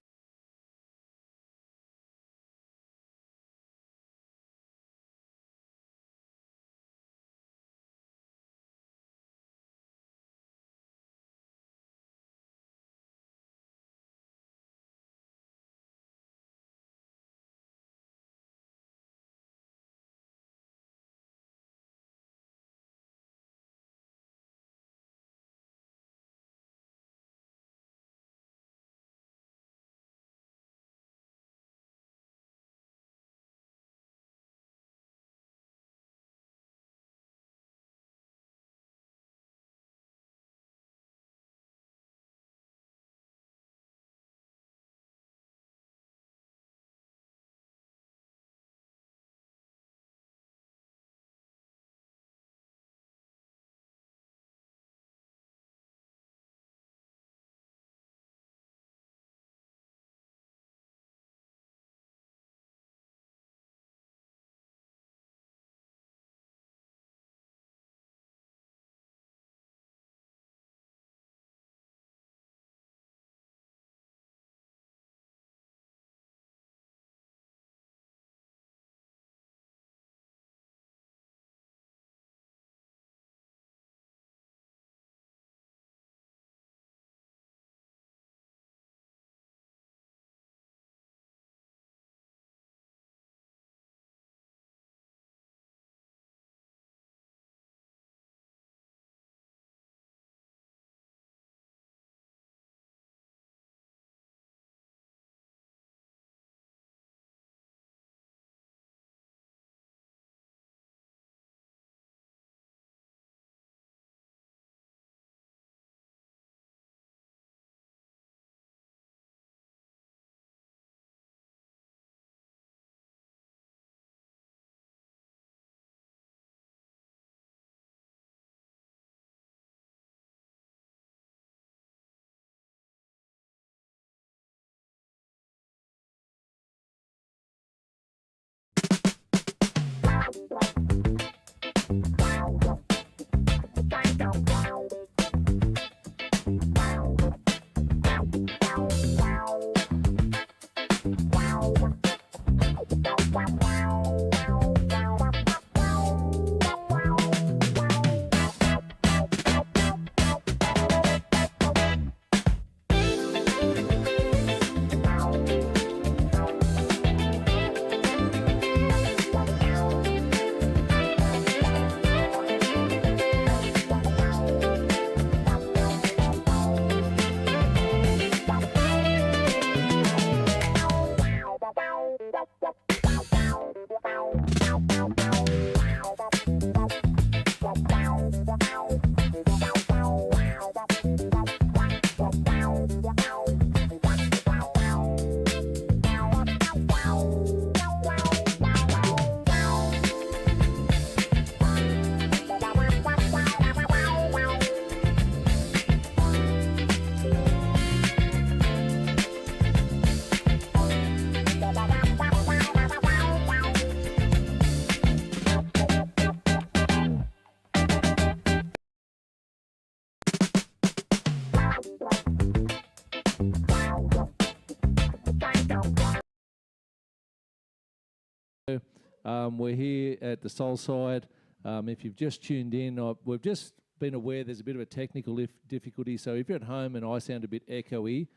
We're here at the Soulside. If you've just tuned in, we've just been aware there's a bit of a technical difficulty. So if you're at home and I sound a bit echoey,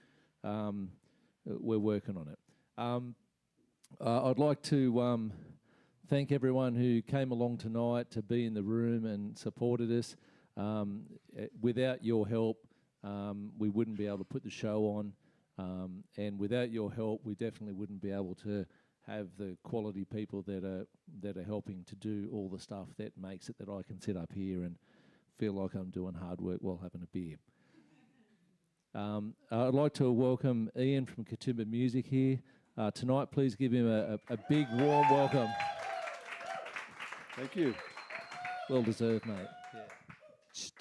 we're working on it. I'd like to thank everyone who came along tonight to be in the room and supported us. Without your help, we wouldn't be able to put the show on, and without your help, we definitely wouldn't be able to have the quality people that are helping to do all the stuff that makes it that I can sit up here and feel like I'm doing hard work while having a beer. I'd like to welcome Ian from Katoomba Music here tonight. Please give him a big warm welcome. Thank you. Well deserved, mate. Is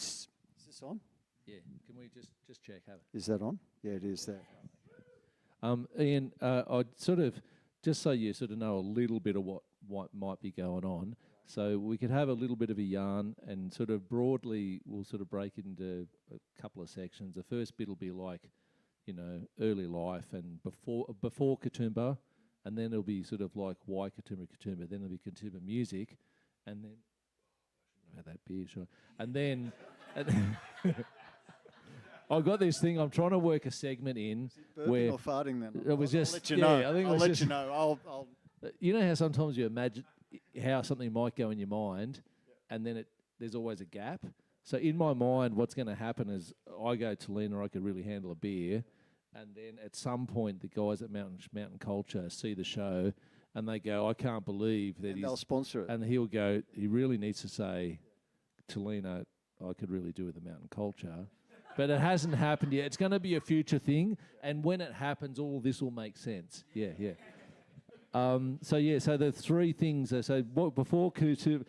this on? Yeah. Can we just check? Have it. Is that on? Yeah, it is there. Ian, I'd sort of, just so you sort of know a little bit of what might be going on, so we could have a little bit of a yarn and sort of broadly we'll sort of break it into a couple of sections. The first bit will be like, early life and before Katoomba, and then it'll be sort of like why Katoomba, then it'll be Katoomba Music, and then, I shouldn't have had that beer, sure. And then, I've got this thing, I'm trying to work a segment in Burping where or farting then? it was I'll just, let you yeah, know. I think it I'll was let just, you know. I'll you know how sometimes you imagine how something might go in your mind, and then there's always a gap. So in my mind, what's going to happen is I go to Lena, I could really handle a beer, and then at some point the guys at Mountain Culture see the show, and they go, I can't believe that and they'll sponsor it. and he'll go, he really needs to say to Lena, I could really do with the Mountain Culture. But it hasn't happened yet. It's going to be a future thing, and when it happens, all this will make sense. Yeah. So the three things. Before Katoomba,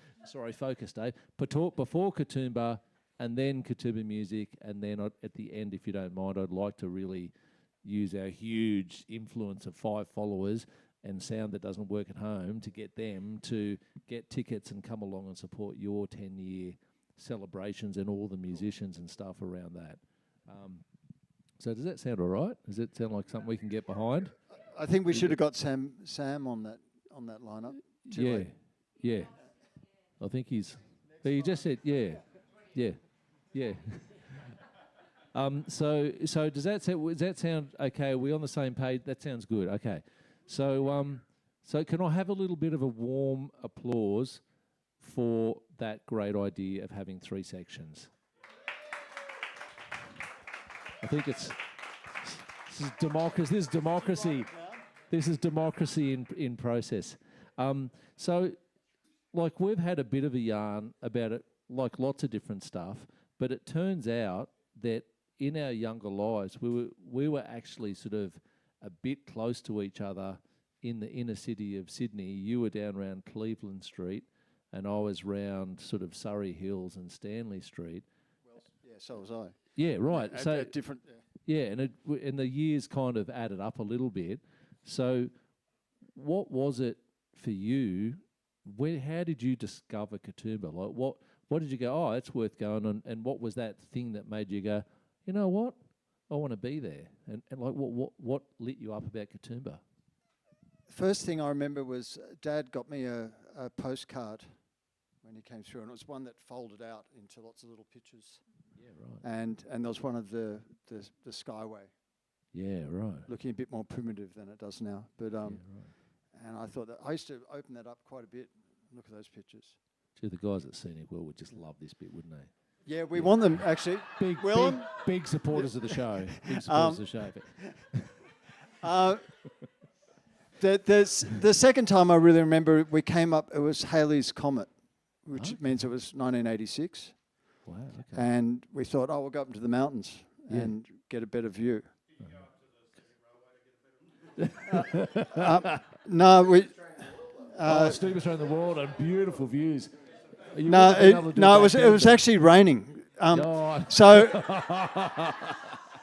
focus, Dave. Before Katoomba, and then Katoomba Music, and then at the end, if you don't mind, I'd like to really use our huge influence of 5 followers and sound that doesn't work at home to get them to get tickets and come along and support your 10-year celebrations and all the musicians and stuff around that. So does that sound all right? Does it sound like something we can get behind? I think we should have got Sam on that lineup. Yeah. I think he's. But he just said, yeah. So does that sound okay? Are we on the same page? That sounds good. Okay. So can I have a little bit of a warm applause for that great idea of having 3 sections? I think this is democracy. This is democracy. This is democracy in process. So, like, we've had a bit of a yarn about it, like lots of different stuff, but it turns out that in our younger lives, we were actually sort of a bit close to each other in the inner city of Sydney. You were down around Cleveland Street, and I was round sort of Surrey Hills and Stanley Street. Well, yeah, so was I. Yeah, right. So different. yeah, and the years kind of added up a little bit. So, what was it for you? How did you discover Katoomba? Like, what did you go? Oh, it's worth going on. And what was that thing that made you go? You know what? I want to be there. And like, what lit you up about Katoomba? First thing I remember was Dad got me a postcard when he came through, and it was one that folded out into lots of little pictures. Yeah, right. And there was one of the Skyway. Yeah, right. Looking a bit more primitive than it does now. But Yeah, right. and I thought that I used to open that up quite a bit. Look at those pictures. Gee, the guys at Scenic World would just love this bit, wouldn't they? Yeah, we want them actually. Big supporters of the show. Big supporters of the show. The second time I really remember, we came up. It was Halley's Comet, which means it was 1986. Wow. Okay. And we thought, we'll go up into the mountains and get a better view. No, we. Steepest around the world and beautiful views. It was actually raining. So,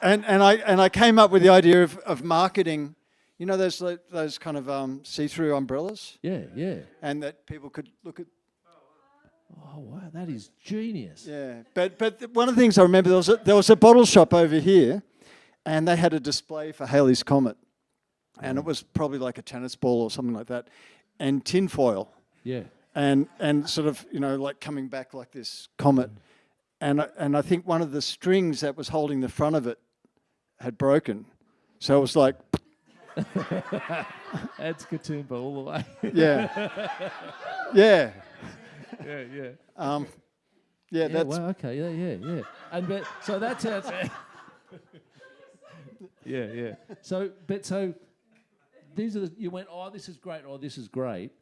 and I came up with the idea of marketing. You know those kind of see-through umbrellas. Yeah. And that people could look at. Oh wow, that is genius. Yeah, but one of the things I remember, there was a bottle shop over here, and they had a display for Halley's Comet, and it was probably like a tennis ball or something like that, and tinfoil. Yeah. And sort of, like coming back like this comet, and I think one of the strings that was holding the front of it had broken, so it was like, That's Katoomba all the way. Yeah. Yeah. yeah, yeah. Yeah, Yeah, that's well, okay, yeah. And but so that's how. yeah. So these are you went. Oh, this is great. Oh, this is great.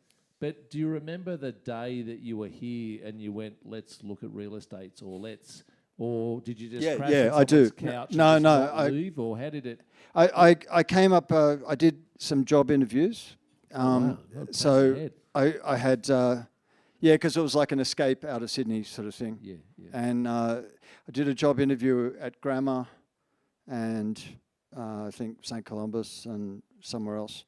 But do you remember the day that you were here and you went, let's look at real estates, or did you just crash on I do. someone's couch and No, just no, not leave, or how did it? I came up. I did some job interviews. Wow, well, So ahead. I had because it was like an escape out of Sydney sort of thing. Yeah. And I did a job interview at Grammar, and I think St Columbus and somewhere else,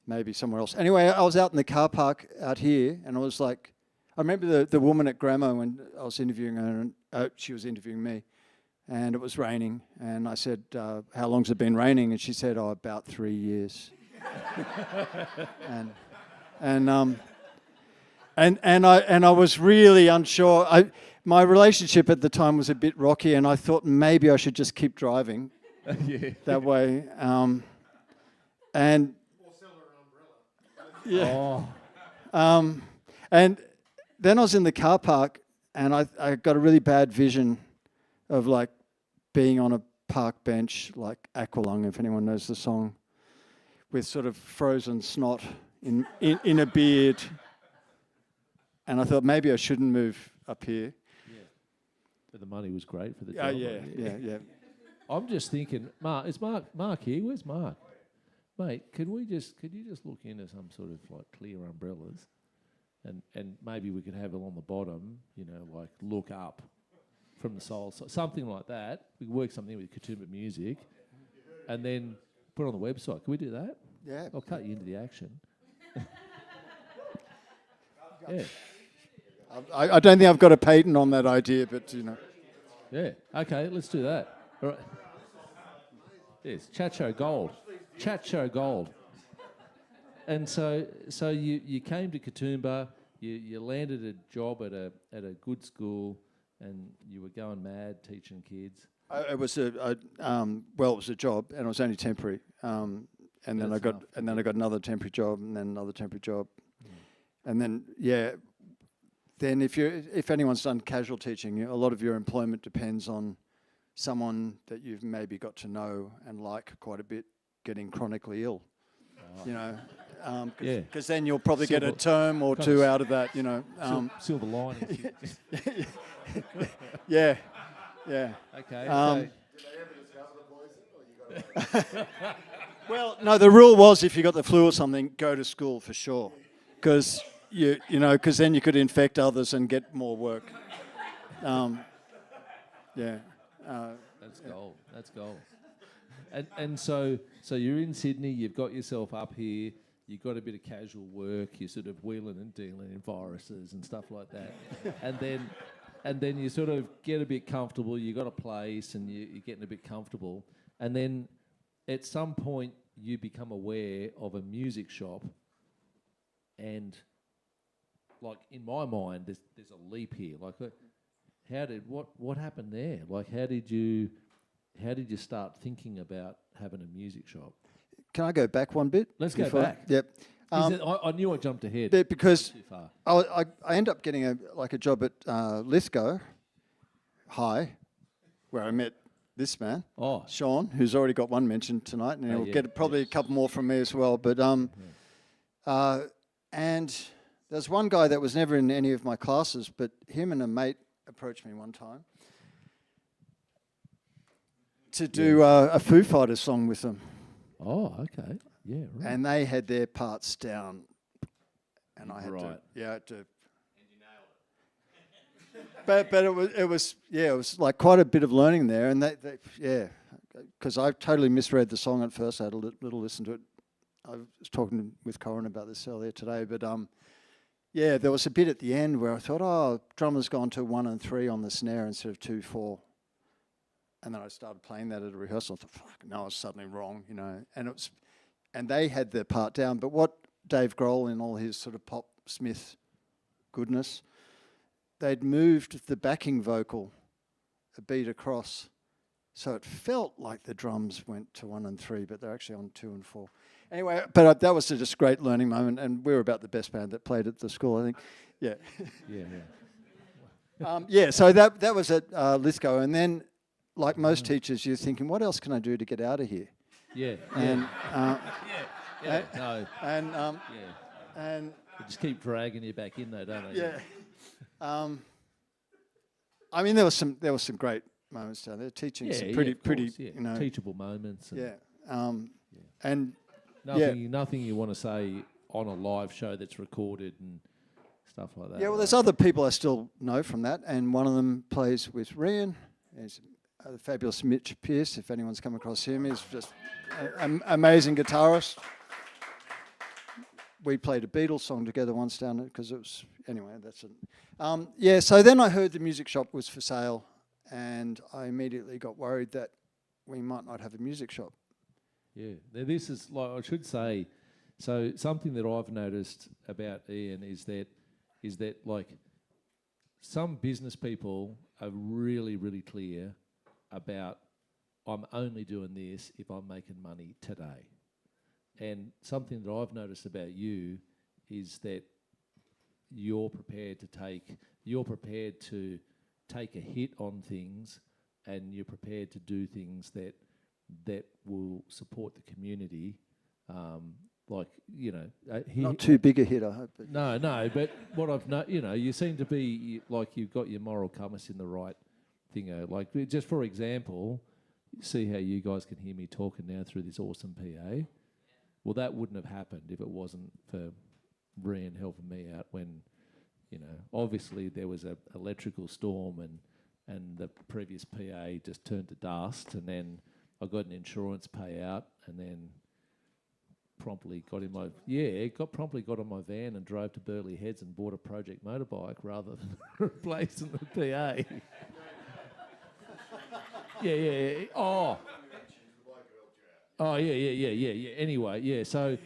maybe somewhere else. Anyway, I was out in the car park out here, and I was like, I remember the woman at Grammar when I was interviewing her, and she was interviewing me, and it was raining, and I said, "How long's it been raining?" And she said, "Oh, about 3 years." And I was really unsure. My relationship at the time was a bit rocky, and I thought maybe I should just keep driving that way. And yeah. Oh, And then I was in the car park, and I got a really bad vision of like being on a park bench, like Aqualung, if anyone knows the song, with sort of frozen snot in a beard. And I thought maybe I shouldn't move up here. but the money was great for the job. Yeah. I'm just thinking, Mark, is Mark here? Where's Mark? Mate, could you just look into some sort of like clear umbrellas, and maybe we could have it on the bottom, like look up from the soul, something like that. We could work something with Katoomba music, and then put it on the website. Can we do that? Yeah. I'll cut you into the action. Yeah. I don't think I've got a patent on that idea, but Yeah. Okay, let's do that. All right. Yes, Chat Show Gold. Chat Show Gold. And so you came to Katoomba, you landed a job at a good school, and you were going mad teaching kids. it was a job, and it was only temporary. And then I got another temporary job, and then another temporary job, and then Then if anyone's done casual teaching, a lot of your employment depends on someone that you've maybe got to know and like quite a bit getting chronically ill. Because then you'll probably get a term or two out of that. Silver lining. Yeah. Okay. Well, no, the rule was if you got the flu or something, go to school for sure, because because then you could infect others and get more work. That's gold. That's gold. And so you're in Sydney. You've got yourself up here. You've got a bit of casual work. You're sort of wheeling and dealing in viruses and stuff like that. and then you sort of get a bit comfortable. You got a place, and you're getting a bit comfortable. And then at some point you become aware of a music shop, and like in my mind, there's a leap here. Like, what happened there? Like, how did you start thinking about having a music shop? Can I go back one bit? Let's go back. Yep. I knew I jumped ahead. Because Too far. I ended up getting a job at Lithgow High, where I met this man, Sean, who's already got one mention tonight, and he'll get probably a couple more from me as well. But and there's one guy that was never in any of my classes, but him and a mate approached me one time to do a Foo Fighters song with them. Oh, okay. Yeah, right. And they had their parts down, and I had to. And you nailed it. But it was like quite a bit of learning there, and because I totally misread the song at first. I had a little listen to it. I was talking with Corin about this earlier today, but there was a bit at the end where I thought, drummer's gone to 1 and 3 on the snare instead of 2, 4. And then I started playing that at a rehearsal. I thought, fuck, no, I was suddenly wrong, and they had their part down. But what Dave Grohl, in all his sort of pop Smith goodness, they'd moved the backing vocal a beat across, So it felt like the drums went to 1 and 3, but they're actually on 2 and 4. Anyway, but that was just a great learning moment, and we were about the best band that played at the school, I think. Yeah. Yeah. So that was at Lithgow, and then, like most teachers, you're thinking, what else can I do to get out of here? Yeah. And No. and Yeah. and They just keep dragging you back in, though, don't they? yeah. I mean, there was some great moments down there. Teaching some pretty, of course, you know, teachable moments. And yeah. And Nothing you want to say on a live show that's recorded and stuff like that. yeah, well, there's other people I still know from that, and one of them plays with Rian. He's the fabulous Mitch Pearce. If anyone's come across him, he's just an amazing guitarist. We played a Beatles song together once down there because it was anyway. That's it. So then I heard the music shop was for sale, and I immediately got worried that we might not have a music shop. Yeah. Now this is, like, I should say, so something that I've noticed about Ian is that like some business people are really, really clear about, I'm only doing this if I'm making money today. And something that I've noticed about you is that you're prepared to take a hit on things, and you're prepared to do things that will support the community. Like, you know, Not too big a hit, I hope. But no, but what I've you seem to be like you've got your moral compass in the right thing. Like, just for example, see how you guys can hear me talking now through this awesome PA. Well, that wouldn't have happened if it wasn't for Rian helping me out when, you know, obviously there was an electrical storm and the previous PA just turned to dust, and then I got an insurance payout, and then promptly got on my van and drove to Burleigh Heads and bought a Project motorbike rather than replacing the PA. yeah. Oh, yeah. Anyway, yeah. So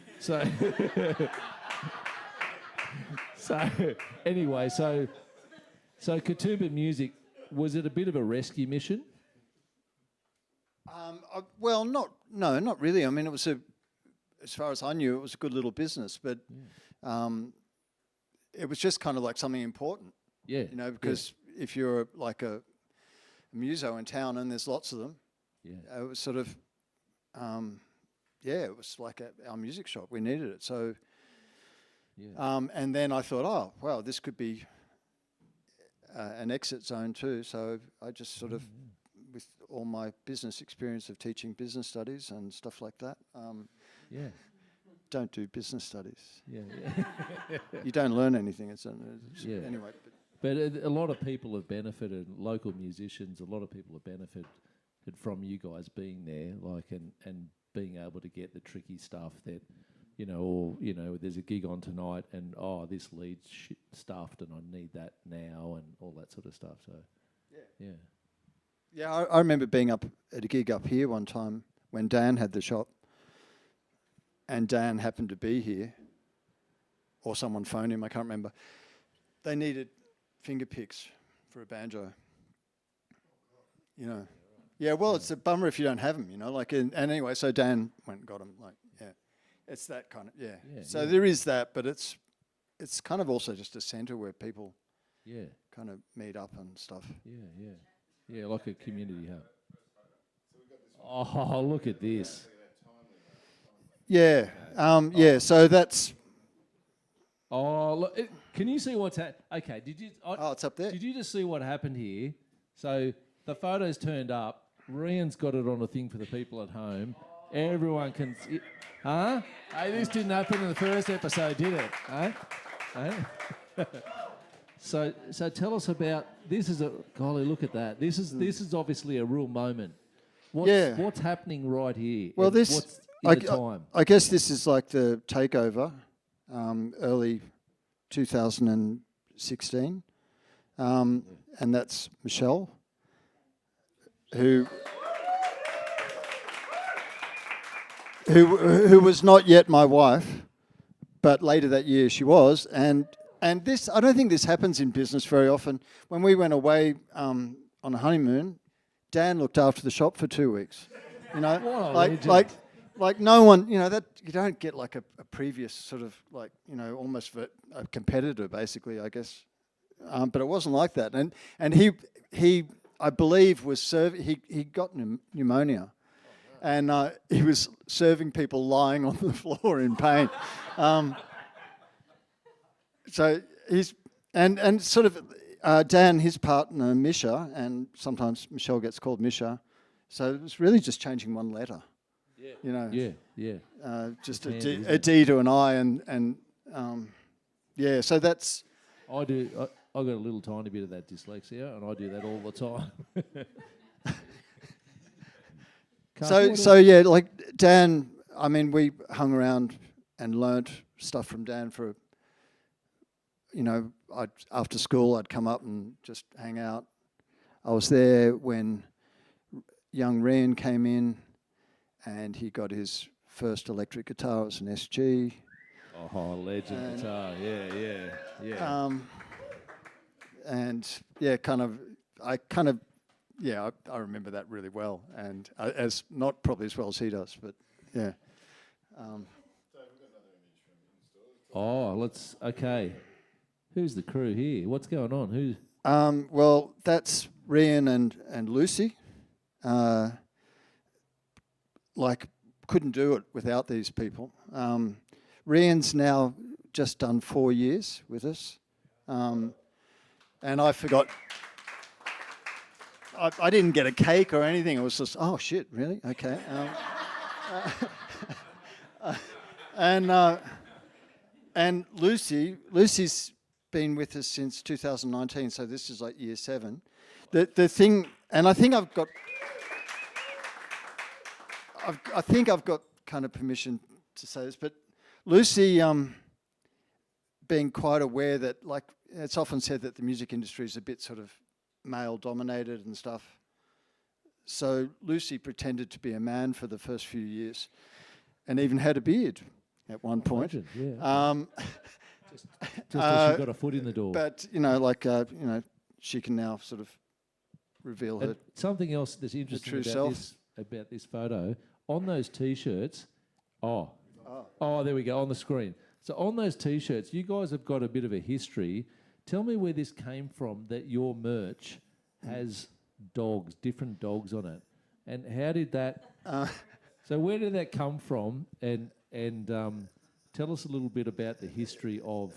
anyway, so Katoomba Music, was it a bit of a rescue mission? well, not really. I mean, it was as far as I knew, it was a good little business, but it was just kind of like something important. Yeah. You know, because if you're like a muso in town and there's lots of them, it was sort of, it was like our music shop. We needed it. So, and then I thought, oh, wow, this could be an exit zone too. So I just sort of, with all my business experience of teaching business studies and stuff like that, don't do business studies. You don't learn anything. Anyway. But a lot of people have benefited, local musicians, a lot of people have benefited from you guys being there, like, and being able to get the tricky stuff that, you know, or, you know, there's a gig on tonight and, oh, this lead's stuffed and I need that now and all that sort of stuff. So, Yeah, I remember being up at a gig up here one time when Dan had the shop, and Dan happened to be here, or someone phoned him, I can't remember. They needed finger picks for a banjo, you know. Yeah, well, it's a bummer if you don't have them, you know. Like, and anyway, so Dan went and got them. Like, it's that kind of So there is that, but it's kind of also just a centre where people kind of meet up and stuff. Yeah, like a community hub. Oh, look at this. So that's. Oh, look, can you see what's happened? Okay, did you? It's up there. Did you just see what happened here? So the photos turned up. Rian's got it on a thing for the people at home. Everyone can see. Huh? Hey, this didn't happen in the first episode, did it? Hey? So tell us about this. Golly, look at that. This is obviously a real moment. What's happening right here? Well, what's in the time? I guess this is like the takeover, early 2016, and that's Michelle, who was not yet my wife, but later that year she was, and this, I don't think this happens in business very often. When we went away on a honeymoon, Dan looked after the shop for 2 weeks. You know, What a like legend. like no one. You know that you don't get like a previous sort of like almost a competitor basically, I guess. But it wasn't like that. And he I believe was he got pneumonia. And he was serving people lying on the floor in pain. So he's and sort of Dan, his partner Misha, and sometimes Michelle gets called Misha. So it was really just changing one letter. Yeah. You know. Yeah. Just It's a handy, D, isn't a it? D to an I, and yeah. So that's I do. I got a little tiny bit of that dyslexia, and I do that all the time. so yeah. Like Dan, I mean, we hung around and learnt stuff from Dan for. After school, I'd come up and just hang out. I was there when young Ryan came in, and he got his first electric guitar. It was an SG. Oh, legend guitar. Yeah. And yeah, I remember that really well, and as not probably as well as he does, but yeah. Okay. Who's the crew here? What's going on? Who? Well, that's Ryan and Lucy. Couldn't do it without these people. Ryan's now just done 4 years with us, and I forgot. I didn't get a cake or anything. It was just, oh shit, really? Okay. And Lucy's been with us since 2019, so this is like year 7. The thing, and I think I've got kind of permission to say this, but Lucy, being quite aware that, like, it's often said that the music industry is a bit sort of male-dominated and stuff. So Lucy pretended to be a man for the first few years, and even had a beard at one point. Legend, yeah. Just as she got a foot in the door. But she can now sort of reveal her. And something else that's interesting true about self. this photo, on those T-shirts, there we go, on the screen. So on those T-shirts, you guys have got a bit of a history. Tell me where this came from, that your merch has dogs, different dogs on it. And how did that... so where did that come from? And tell us a little bit about the history of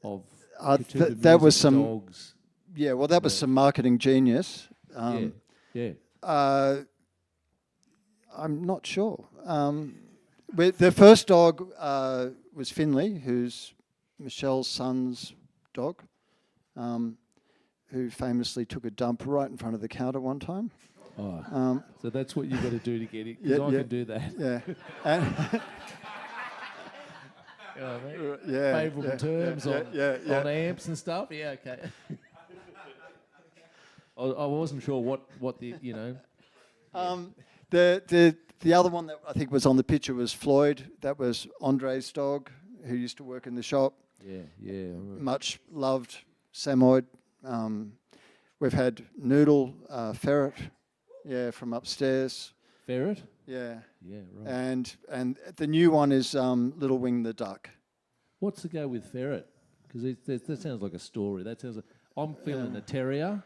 Katoomba that was Music some dogs. Yeah, well, that was some marketing genius. Yeah. I'm not sure. The first dog was Finley, who's Michelle's son's dog, who famously took a dump right in front of the counter one time. So that's what you've got to do to get it, because I can do that. Yeah. And You know what I mean? yeah. Favourable terms on amps and stuff. Yeah, okay. I wasn't sure what the The other one that I think was on the picture was Floyd. That was Andre's dog, who used to work in the shop. Yeah. Much loved Samoyed. We've had Noodle, Ferret, from upstairs. Ferret. Yeah. Yeah, right. And the new one is Little Wing the duck. What's the go with Ferret? Because that sounds like a story. That sounds like I'm feeling a terrier.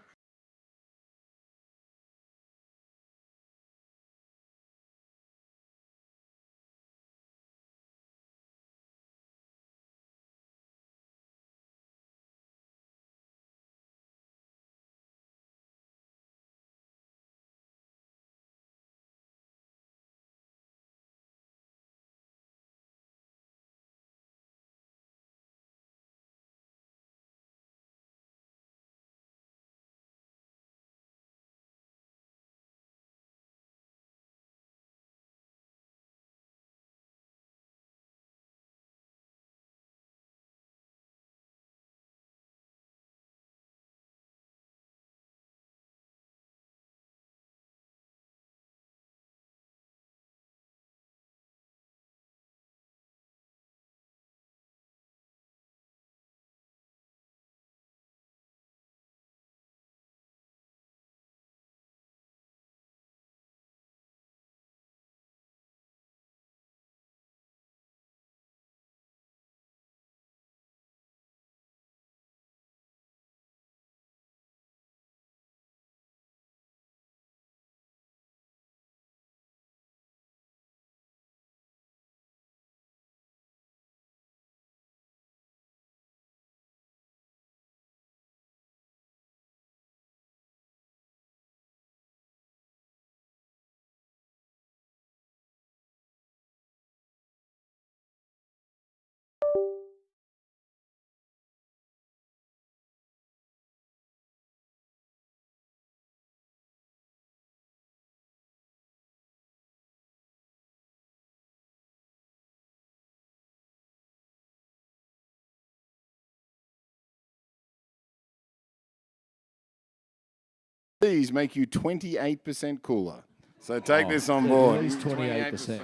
These make you 28% cooler. So take this on board. At least 28%.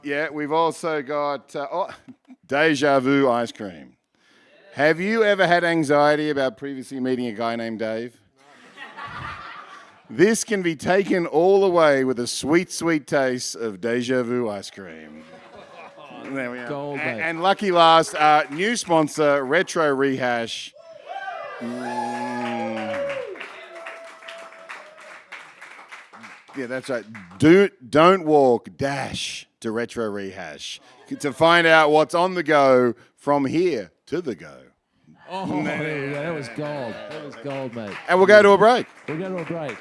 Yeah, we've also got Deja Vu ice cream. Have you ever had anxiety about previously meeting a guy named Dave? This can be taken all away with a sweet, sweet taste of Deja Vu ice cream. There we are. Gold, mate. And lucky last, new sponsor, Retro Rehash. Yeah, that's right. Don't walk, dash to Retro Rehash to find out what's on the go from here to the go. Oh, there we go. That was gold. That was gold, mate. And we'll go to a break. We'll go to a break.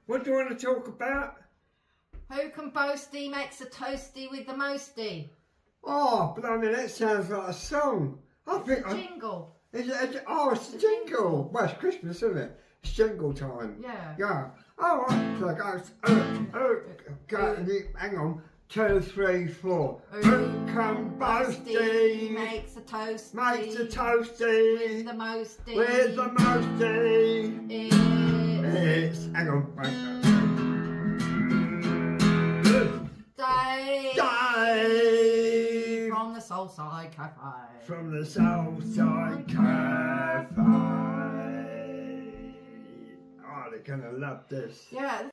What do you want to talk about? Who can boast he makes a toasty with the mosty? Oh, blimey, that sounds like a song. I think Jingle. it's a jingle. Well, it's Christmas, isn't it? It's jingle time. Yeah. Yeah. Oh, right. So it goes, hang on. 2, 3, 4. Who can boast He he makes a toasty. makes a toasty with the mosty. with the mosty? It's Hang on. Wait. Dave Dave from the Soulside Cafe. from the Southside Cafe. Oh, they're gonna love this. Yeah.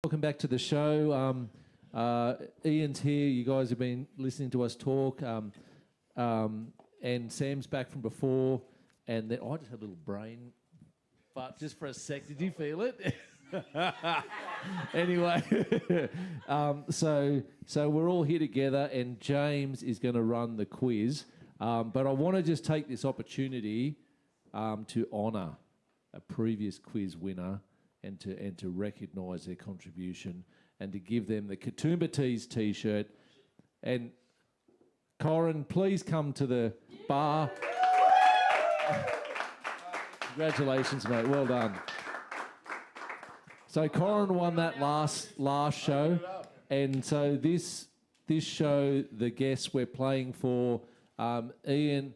Welcome back to the show. Ian's here. You guys have been listening to us talk. And Sam's back from before. And then I just had a little brain fart just for a sec. Did you feel it? Anyway, so we're all here together, and James is going to run the quiz. But I want to just take this opportunity to honour a previous quiz winner and to recognise their contribution and to give them the Katoomba Tees T-shirt. And Corin, please come to the bar. Congratulations, mate. Well done. So Corin won that last show, and so this show, the guests we're playing for, Ian,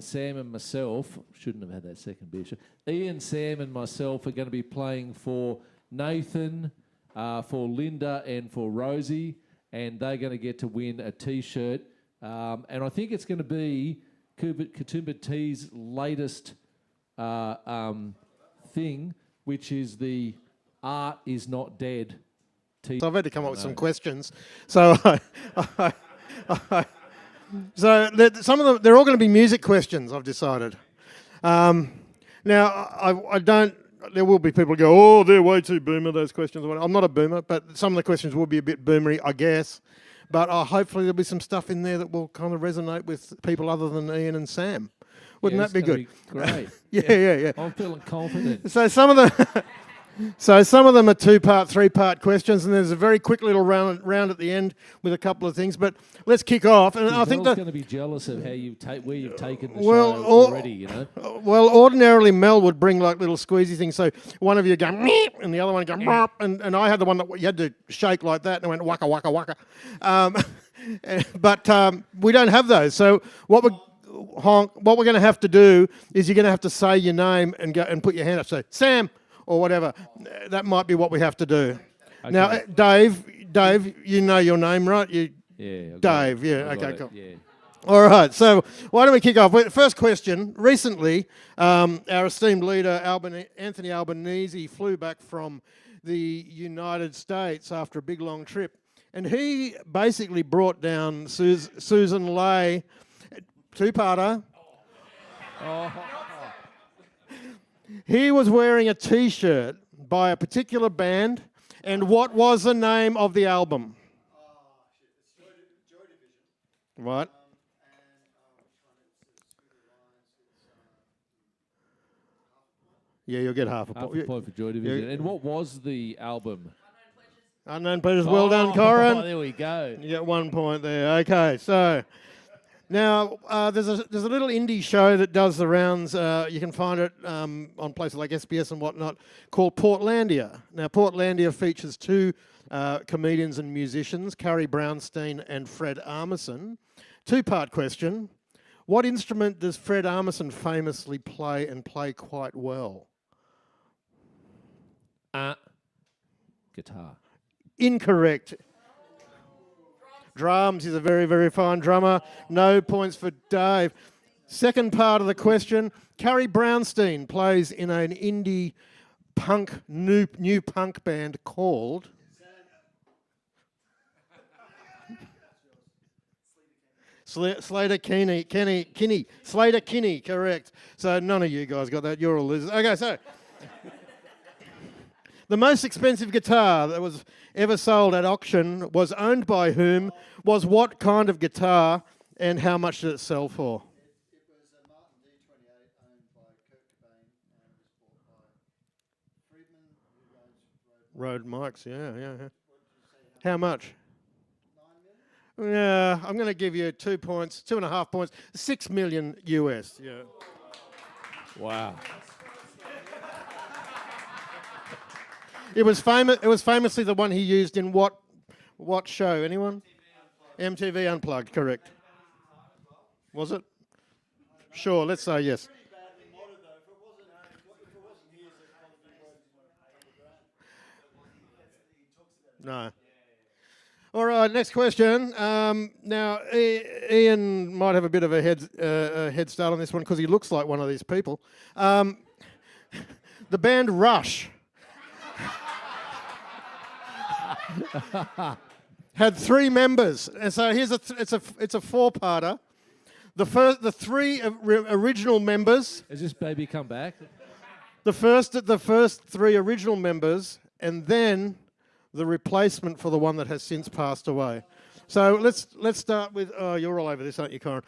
Sam, and myself. Shouldn't have had that second beer. Ian, Sam, and myself are going to be playing for Nathan, for Linda, and for Rosie, and they're going to get to win a T-shirt. And I think it's going to be Katoomba Tees' latest thing, which is the Art Is Not Dead T-shirt. So I've had to come up with some questions. So some of them, they're all going to be music questions, I've decided. Now, I don't, there will be people who go, oh, they're way too boomer, those questions. I'm not a boomer, but some of the questions will be a bit boomery, I guess. But hopefully there'll be some stuff in there that will kind of resonate with people other than Ian and Sam. Wouldn't that be good? Great. Yeah. I'm feeling confident. So some of them are 2-part, 3-part questions, and there's a very quick little round at the end with a couple of things. But let's kick off. And I think Mel's going to be jealous of how where you've taken the show already. You know. Well, ordinarily Mel would bring like little squeezy things. So one of you go meep, and the other one go mop, and I had the one that you had to shake like that, and it went waka waka waka. But we don't have those. So what we're going to have to do is you're going to have to say your name and go and put your hand up. So Sam. Or whatever. That might be what we have to do. Okay. Now, Dave, you know your name, right? Dave, okay, cool. Yeah. All right, so why don't we kick off? First question. Recently, our esteemed leader, Anthony Albanese, flew back from the United States after a big, long trip. And he basically brought down Susan Lay, 2-parter. He was wearing a T-shirt by a particular band, and what was the name of the album? Joy Division. What? Yeah, you'll get half a Half point. a point for Joy Division. And what was the album? Unknown Pleasures. Well done, Corin. Oh, there we go. You get 1 point there. Okay, so now there's a little indie show that does the rounds. You can find it on places like SBS and whatnot, called Portlandia. Now, Portlandia features two comedians and musicians, Carrie Brownstein and Fred Armisen. Two-part question. What instrument does Fred Armisen famously play and play quite well? Guitar. Incorrect. Drums. He's a very, very fine drummer. No points for Dave. Second part of the question. Carrie Brownstein plays in an indie punk, new punk band called... Slater Kinney. Slater Kinney, correct. So none of you guys got that. You're all losers. Okay, so... The most expensive guitar that was ever sold at auction was owned by whom, was what kind of guitar, and how much did it sell for? It was a Martin D28 owned by Kurt Cobain and was bought by Friedman, who owns Rode mics, yeah. How much? 9 million? Yeah, I'm going to give you 2 points, 2.5 points, 6 million US. Yeah. Wow. It was famous. It was famously the one he used in what show? Anyone? MTV Unplugged. Correct. Was it? Sure. Let's say yes. No. All right. Next question. Now, Ian might have a bit of a head start on this one because he looks like one of these people. The band Rush had 3 members, and so here's it's a 4-parter. The 3 original members. Has this baby come back? The first 3 original members, and then the replacement for the one that has since passed away. So let's start with. Oh, you're all over this, aren't you, Corin?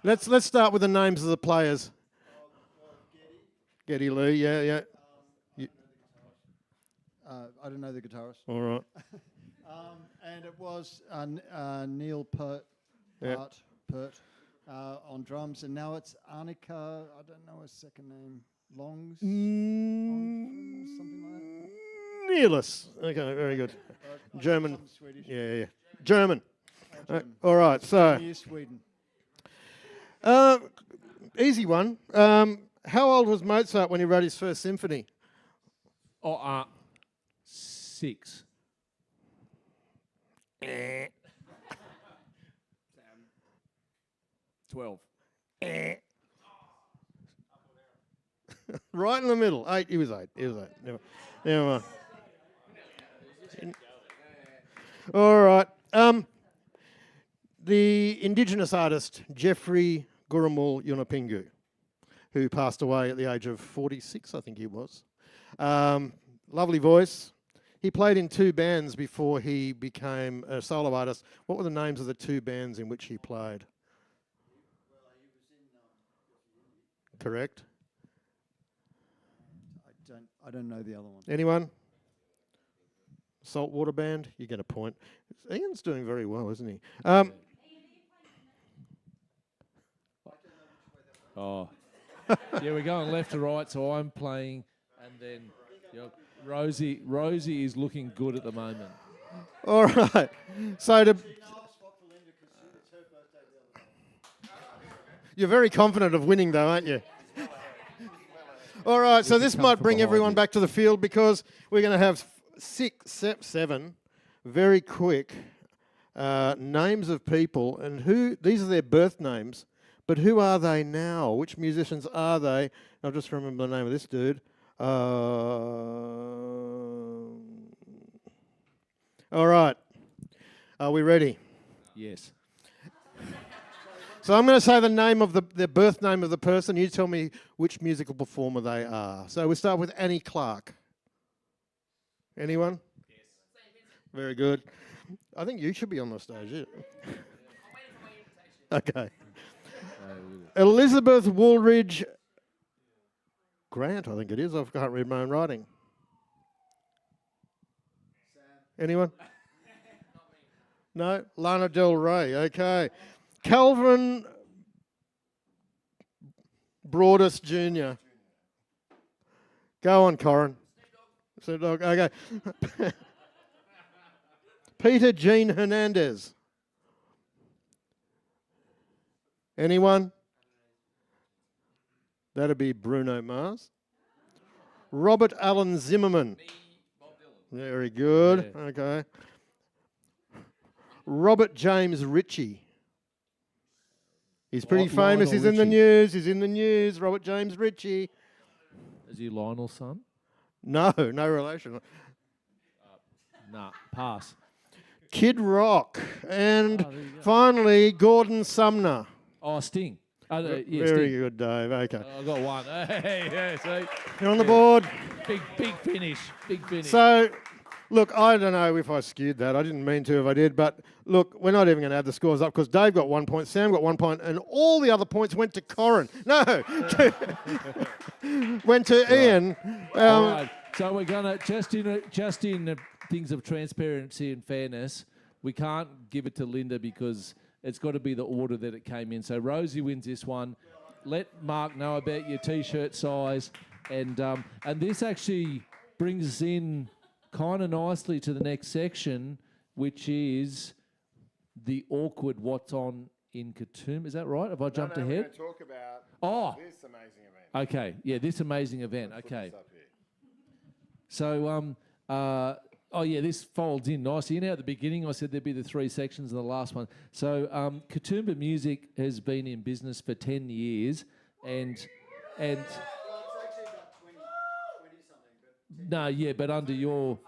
Let's start with the names of the players. Geddy Lee, yeah. I don't know the guitarist. All right. And it was Neil Pert on drums, and now it's Arnika. I don't know her second name. Longs, something like that. Neilus. Okay, very good. German. Something Swedish. Yeah. German. All right. So. Near Sweden. Easy one. How old was Mozart when he wrote his first symphony? 6. 12. Right in the middle. 8. He was 8. Never mind. All right. The Indigenous artist Jeffrey Gurumul Yunupingu, who passed away at the age of 46, I think he was. Lovely voice. He played in 2 bands before he became a solo artist. What were the names of the 2 bands in which he played? Correct. I don't know the other one. Anyone? Saltwater Band? You get a point. Ian's doing very well, isn't he? Oh. Yeah, we're going left to right, so I'm playing, and then Rosie is looking good at the moment. All right. So you're very confident of winning, though, aren't you? All right. So this might bring everyone back to the field because we're going to have 7 very quick names of people, and these are their birth names. But who are they now? Which musicians are they? I'll just remember the name of this dude. All right. Are we ready? Yes. So I'm going to say the name of the birth name of the person. You tell me which musical performer they are. So we start with Annie Clark. Anyone? Yes. Very good. I think you should be on the stage. Yeah. Okay. Elizabeth Woolridge Grant, I think it is. I can't read my own writing. Anyone? No? Lana Del Rey, okay. Calvin Broadus Jr. Go on, Corin. Snoop Dogg, okay. Peter Jean Hernandez. Anyone? That'd be Bruno Mars. Robert Allen Zimmerman. Very good. Yeah. Okay. Robert James Ritchie. He's pretty famous. He's in the news. He's in the news. Robert James Ritchie. Is he Lionel's son? No, no relation. Nah, pass. Kid Rock. And Oh, there you go. finally, Gordon Sumner. Oh, Sting. Yeah, Very Sting. good, Dave. Okay. I got one. Hey, yeah, see? You're on the board. Big finish. Big finish. So, look, I don't know if I skewed that. I didn't mean to if I did. But look, we're not even going to add the scores up because Dave got 1 point, Sam got 1 point, and all the other points went to Corin. No. Went to Ian. All right. So we're gonna just in things of transparency and fairness, we can't give it to Linda because it's got to be the order that it came in. So Rosie wins this one. Let Mark know about your T-shirt size, and this actually brings us in kind of nicely to the next section, which is the awkward what's on in Katoomba. Is that right? Have I jumped ahead? We're going to talk about this amazing event. Okay. Yeah, this amazing event. Okay. So, this folds in nicely. You know, at the beginning, I said there'd be the 3 sections in the last one. So, Katoomba Music has been in business for 10 years, and no, yeah, but under you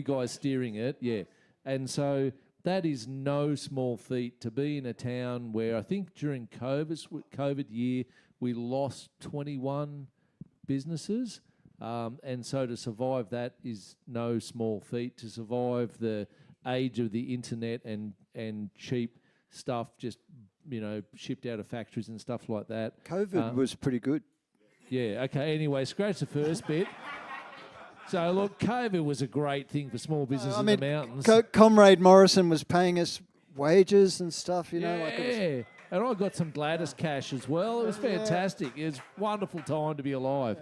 guys steering it, yeah, and so that is no small feat to be in a town where I think during COVID year we lost 21 businesses. And so to survive that is no small feat. To survive the age of the internet and cheap stuff just, shipped out of factories and stuff like that. COVID was pretty good. Yeah, okay, anyway, scratch the first bit. So, look, COVID was a great thing for small business in the mountains. Comrade Morrison was paying us wages and stuff, yeah, and I got some Gladys cash as well. It was fantastic. It was a wonderful time to be alive.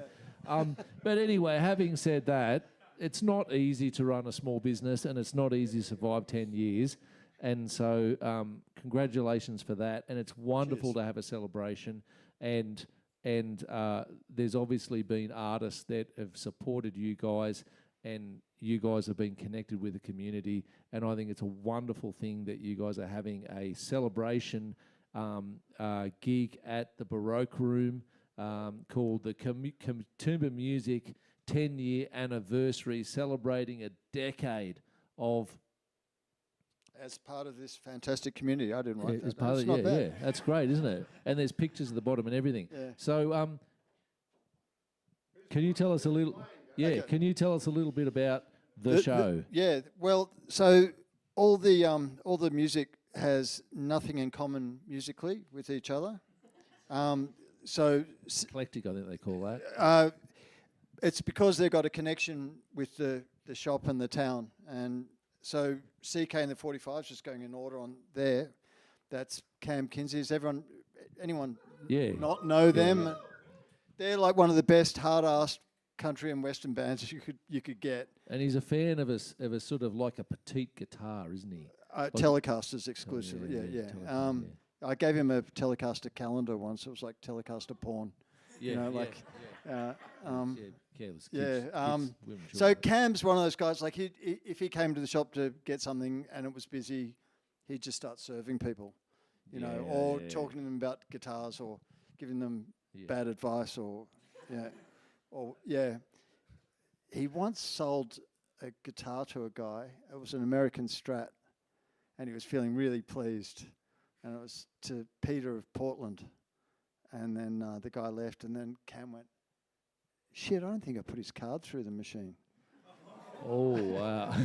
But anyway, having said that, it's not easy to run a small business and it's not easy to survive 10 years. And so congratulations for that. And it's wonderful to have a celebration. And there's obviously been artists that have supported you guys and you guys have been connected with the community. And I think it's a wonderful thing that you guys are having a celebration gig at the Baroque Room. Called the Katoomba Music 10-year anniversary, celebrating a decade of... As part of this fantastic community. I didn't write that. As part That's not bad. yeah, that's great, isn't it? And there's pictures at the bottom and everything. Yeah. So, can you tell us a little... Yeah, Okay. can you tell us a little bit about the show? Well, so all the music has nothing in common musically with each other. So Eclectic, I think they call that. it's because they've got a connection with the shop and the town. And so CK and the 45's just going in order on there. That's Cam Kinsey's. Anyone not know them? They're like one of the best hard-assed country and western bands you could get. And he's a fan of a sort of like a petite guitar, isn't he? Telecasters exclusively, Telecaster, I gave him a Telecaster calendar once. It was like Telecaster porn. Careless So Cam's one of those guys, like if he came to the shop to get something and it was busy, he'd just start serving people, or talking to them about guitars or giving them bad advice He once sold a guitar to a guy. It was an American Strat, and he was feeling really pleased. And it was to Peter of Portland. And then the guy left, and then Cam went, shit, I don't think I put his card through the machine. Oh, wow.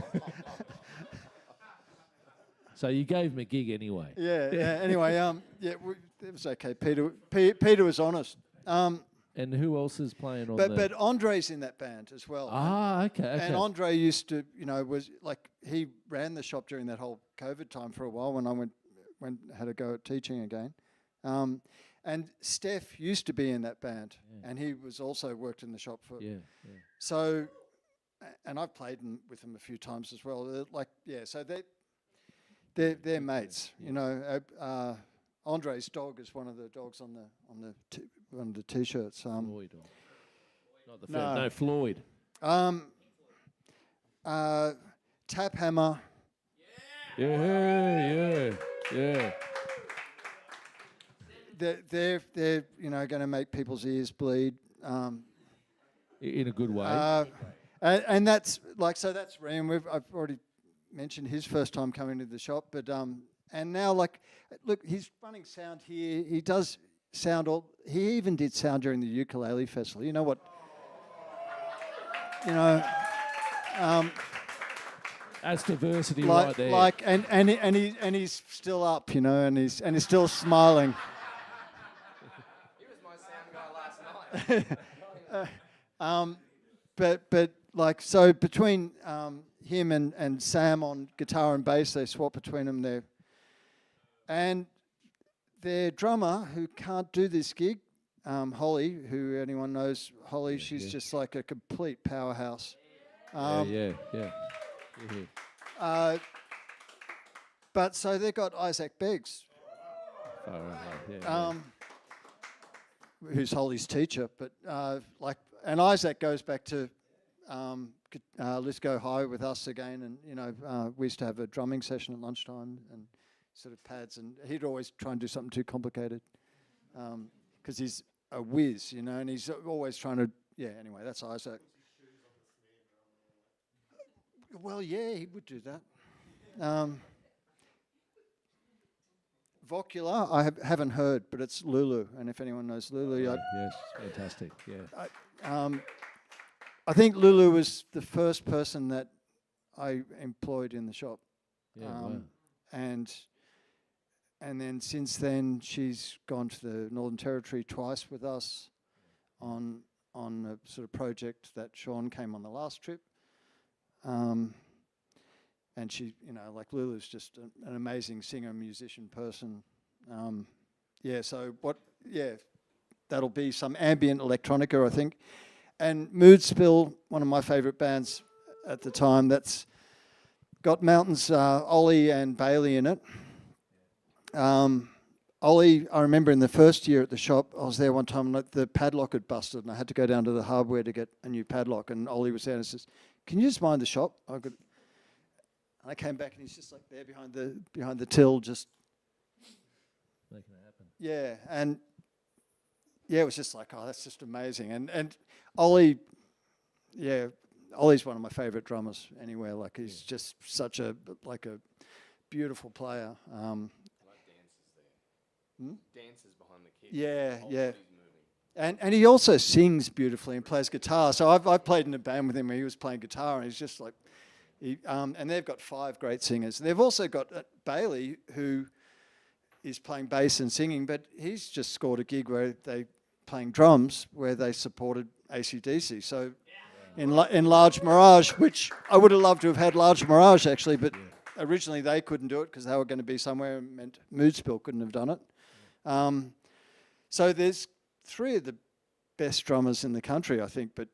So you gave him a gig anyway. Yeah. Anyway, it was okay. Peter was honest. And who else is playing on But Andre's in that band as well. okay. And Andre used to, was like, he ran the shop during that whole COVID time for a while when I had to go at teaching again. And Steph used to be in that band, and he was also worked in the shop for. Yeah. So, and I've played with them a few times as well. So they're mates. Andre's dog is one of the dogs on one of the t-shirts. Floyd, not the no Floyd. Tap Hammer. Yeah. They're going to make people's ears bleed. In a good way. And that's that's Ryan. I've already mentioned his first time coming to the shop, but and now look, he's running sound here. He does sound he even did sound during the ukulele festival. You know what? That's diversity right there. And he's still up, and he's still smiling. He was my sound guy last night. But so between him and Sam on guitar and bass, they swap between them there. And their drummer, who can't do this gig, Holly, who anyone knows Holly, she's just like a complete powerhouse. Yeah. But so they got Isaac Beggs, who's Holly's teacher. But and Isaac goes back to Let's Go High with us again, and we used to have a drumming session at lunchtime and sort of pads, and he'd always try and do something too complicated because he's a whiz, and he's always trying to. Yeah. Anyway, that's Isaac. Well, yeah, he would do that. Vocula, I haven't heard, but it's Lulu, and if anyone knows Lulu, yes, fantastic. Yeah. I think Lulu was the first person that I employed in the shop. Yeah. Wow. And then since then, she's gone to the Northern Territory twice with us on a sort of project that Sean came on the last trip. And she, Lulu's just an amazing singer, musician, person. That'll be some ambient electronica, I think. And Mood Spill, one of my favourite bands at the time, that's got Mountains, Ollie and Bailey in it. Ollie, I remember in the first year at the shop, I was there one time and the padlock had busted and I had to go down to the hardware to get a new padlock, and Ollie was there and says, "Can you just mind the shop?" I came back and he's just like there behind the till, just making it happen. Yeah, and it was just like, oh, that's just amazing. And Ollie, Ollie's one of my favourite drummers anywhere. Like he's just such a beautiful player. Dances behind the kit. Yeah. And he also sings beautifully and plays guitar. So I've played in a band with him where he was playing guitar, and he's just like, and they've got 5 great singers. They've also got Bailey, who is playing bass and singing, but he's just scored a gig where they playing drums where they supported AC/DC. So in Large Mirage, which I would have loved to have had Large Mirage actually, but originally they couldn't do it because they were going to be somewhere, and meant Moodspill couldn't have done it. So there's 3 of the best drummers in the country, I think, but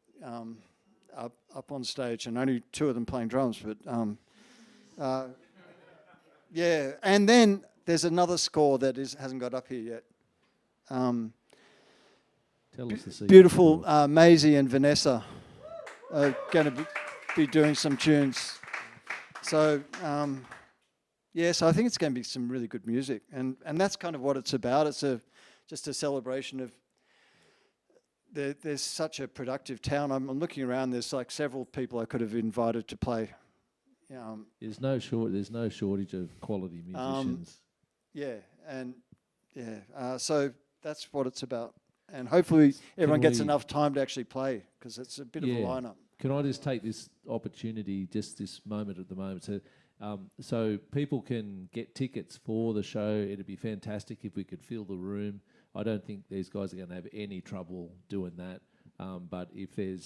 up on stage, and only 2 of them playing drums. But and then there's another score that hasn't got up here yet. Tell us the secret. Beautiful Maisie and Vanessa are going to be doing some tunes. So so I think it's going to be some really good music, and that's kind of what it's about. It's just a celebration of. There's such a productive town. I'm looking around. There's like several people I could have invited to play. There's no shortage of quality musicians. So that's what it's about, and hopefully everyone gets enough time to actually play, because it's a bit of a lineup. can I just take this opportunity, just this moment at the moment, so people can get tickets for the show. It'd be fantastic if we could fill the room. I don't think these guys are going to have any trouble doing that. But if you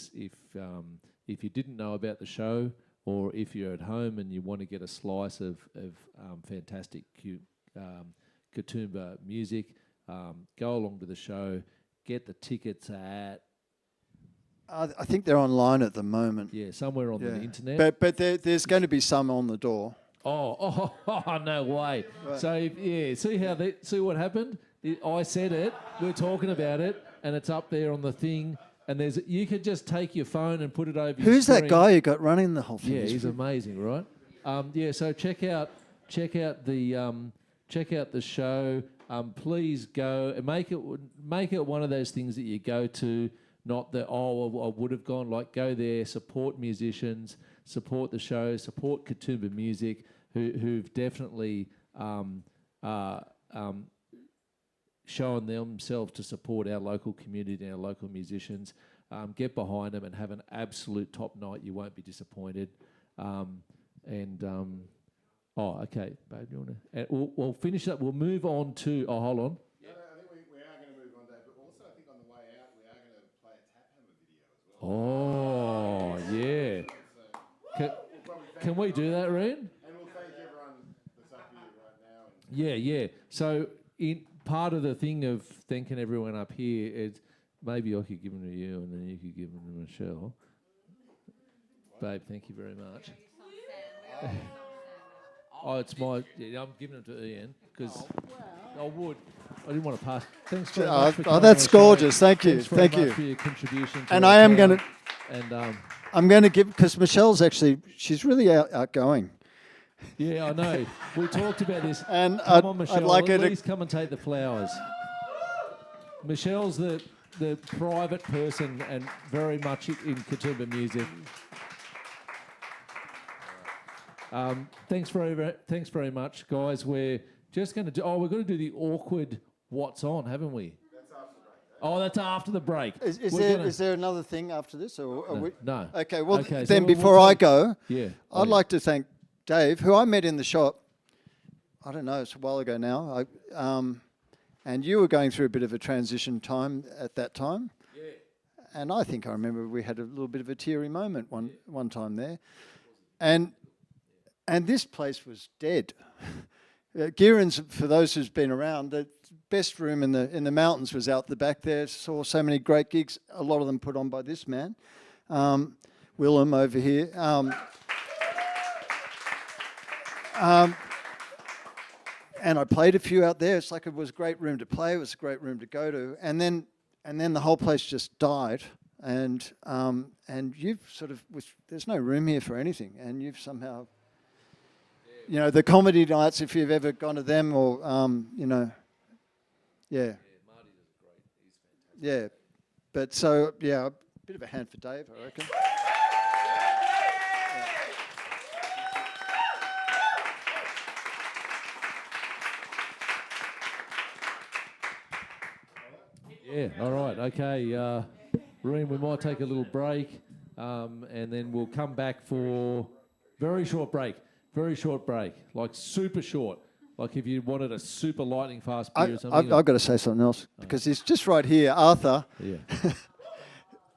didn't know about the show, or if you're at home and you want to get a slice of fantastic Katoomba music, go along to the show. Get the tickets at. I think they're online at the moment. Yeah, somewhere on the internet. But there's going to be some on the door. Oh, no way. Right. So, see what happened? I said it, we're talking about it, and it's up there on the thing, and you could just take your phone and put it over your Who's screen. that guy you got running the whole thing? Yeah, he's amazing, right? So check out the show. Please go and make it one of those things that you go to. Not that, I would have gone. Like, go there, support musicians, support the show, support Katoomba Music, who've definitely shown themselves to support our local community and our local musicians. Get behind them and have an absolute top night. You won't be disappointed. Okay, babe, you want to? We'll finish up. We'll move on to. Oh, hold on. I think we are going to move on, Dave. But also, I think on the way out, we are going to play a Tap Hammer video as well. Oh, yeah. Can we do that, Reen? And we'll thank everyone that's up here right now. Yeah. So, in part of the thing of thanking everyone up here is maybe I could give them to you and then you could give them to Michelle. Babe, thank you very much. It's I'm giving it to Ian because I didn't want to pass. Thanks very much for coming that's on the show. gorgeous. Thank you. Thanks very Thank much you. for your contribution. To And our I am town. going to. And I'm going to give, because Michelle's she's really outgoing. yeah, I know. We talked about this. And Come on, Michelle. I'd like her at to. least come and take the flowers. Michelle's the private person and very much in Katoomba music. Thanks very much, guys. We're just going to do. We're going to do the awkward what's on, haven't we? That's after the break. Is there another thing after this? Or are we? No. Okay, well, Okay, so then we'll before I take- go, Yeah. I'd like to thank Dave, who I met in the shop. I don't know, it's a while ago now. And you were going through a bit of a transition time at that time. Yeah. And I think I remember we had a little bit of a teary moment one time there. And this place was dead. Gearan's, for those who's been around, the best room in the mountains was out the back there. Saw so many great gigs, a lot of them put on by this man, Willem over here. And I played a few out there. It's like it was a great room to play. It was a great room to go to. And then the whole place just died. And you've sort of, there's no room here for anything. And you've somehow, the comedy nights, if you've ever gone to them, or yeah. Yeah, but so a bit of a hand for Dave, I reckon. Yeah, all right, okay. Reen, we might take a little break and then we'll come back for very short break, like super short. Like if you wanted a super lightning fast beer or something. I've got to say something else, because he's just right here, Arthur, Yeah.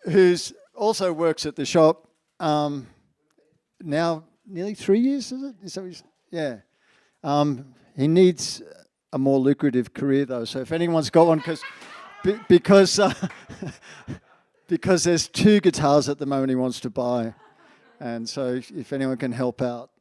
who's also works at the shop now nearly 3 years, is it? Is that what yeah. He needs a more lucrative career, though, so if anyone's got one, because there's 2 guitars at the moment he wants to buy, and so if anyone can help out.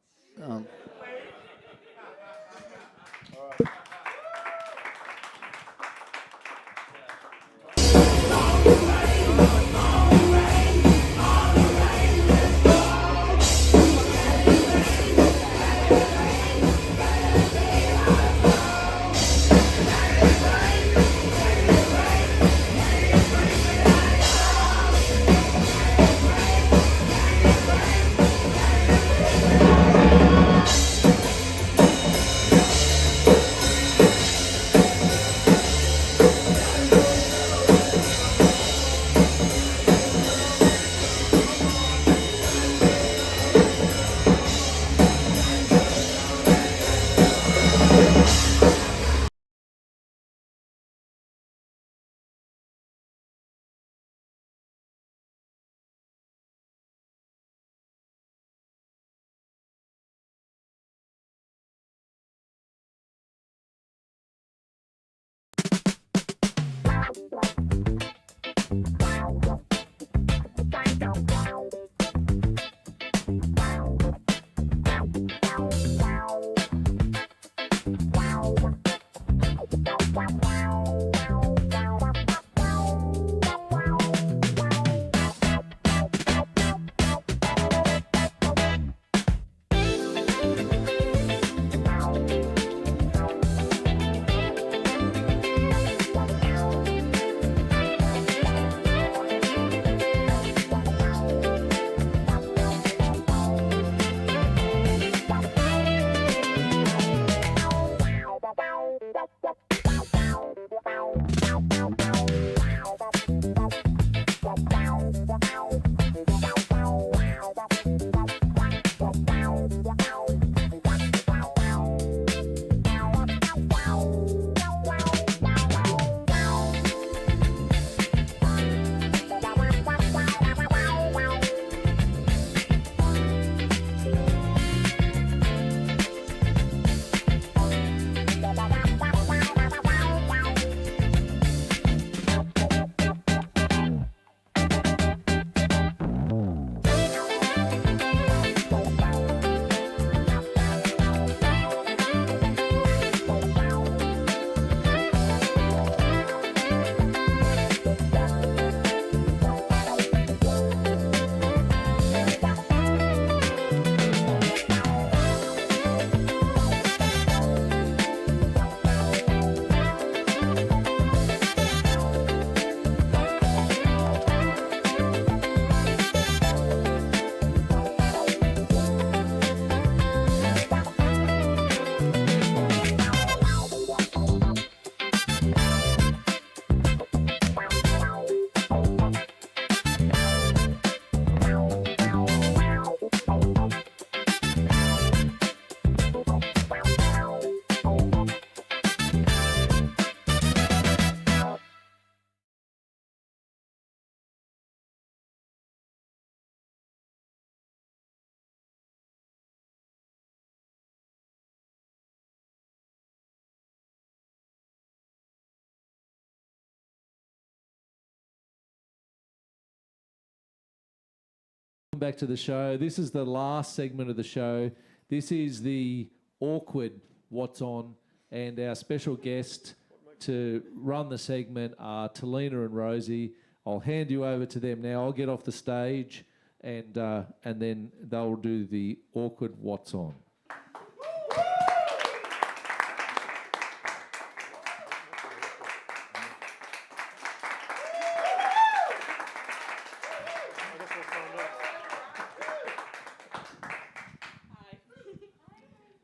Welcome back to the show. This is the last segment of the show. This is the awkward What's On, and our special guest to run the segment are Talina and Rosie. I'll hand you over to them now. I'll get off the stage, and then they'll do the awkward What's On.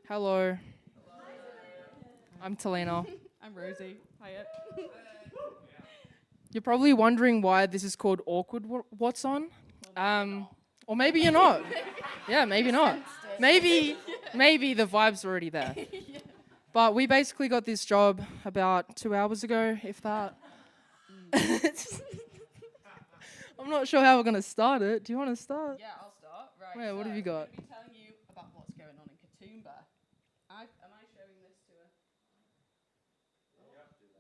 Hello. I'm Talina. I'm Rosie. Hiya. You're probably wondering why this is called Awkward What's On. Or maybe you're not. Yeah, maybe not. Maybe the vibe's already there. But we basically got this job about 2 hours ago, if that. I'm not sure how we're going to start it. Do you want to start? Yeah, I'll start. Right. Yeah, what have you got? I'm going to be telling you about what's going on in Katoomba. Am I showing this to her?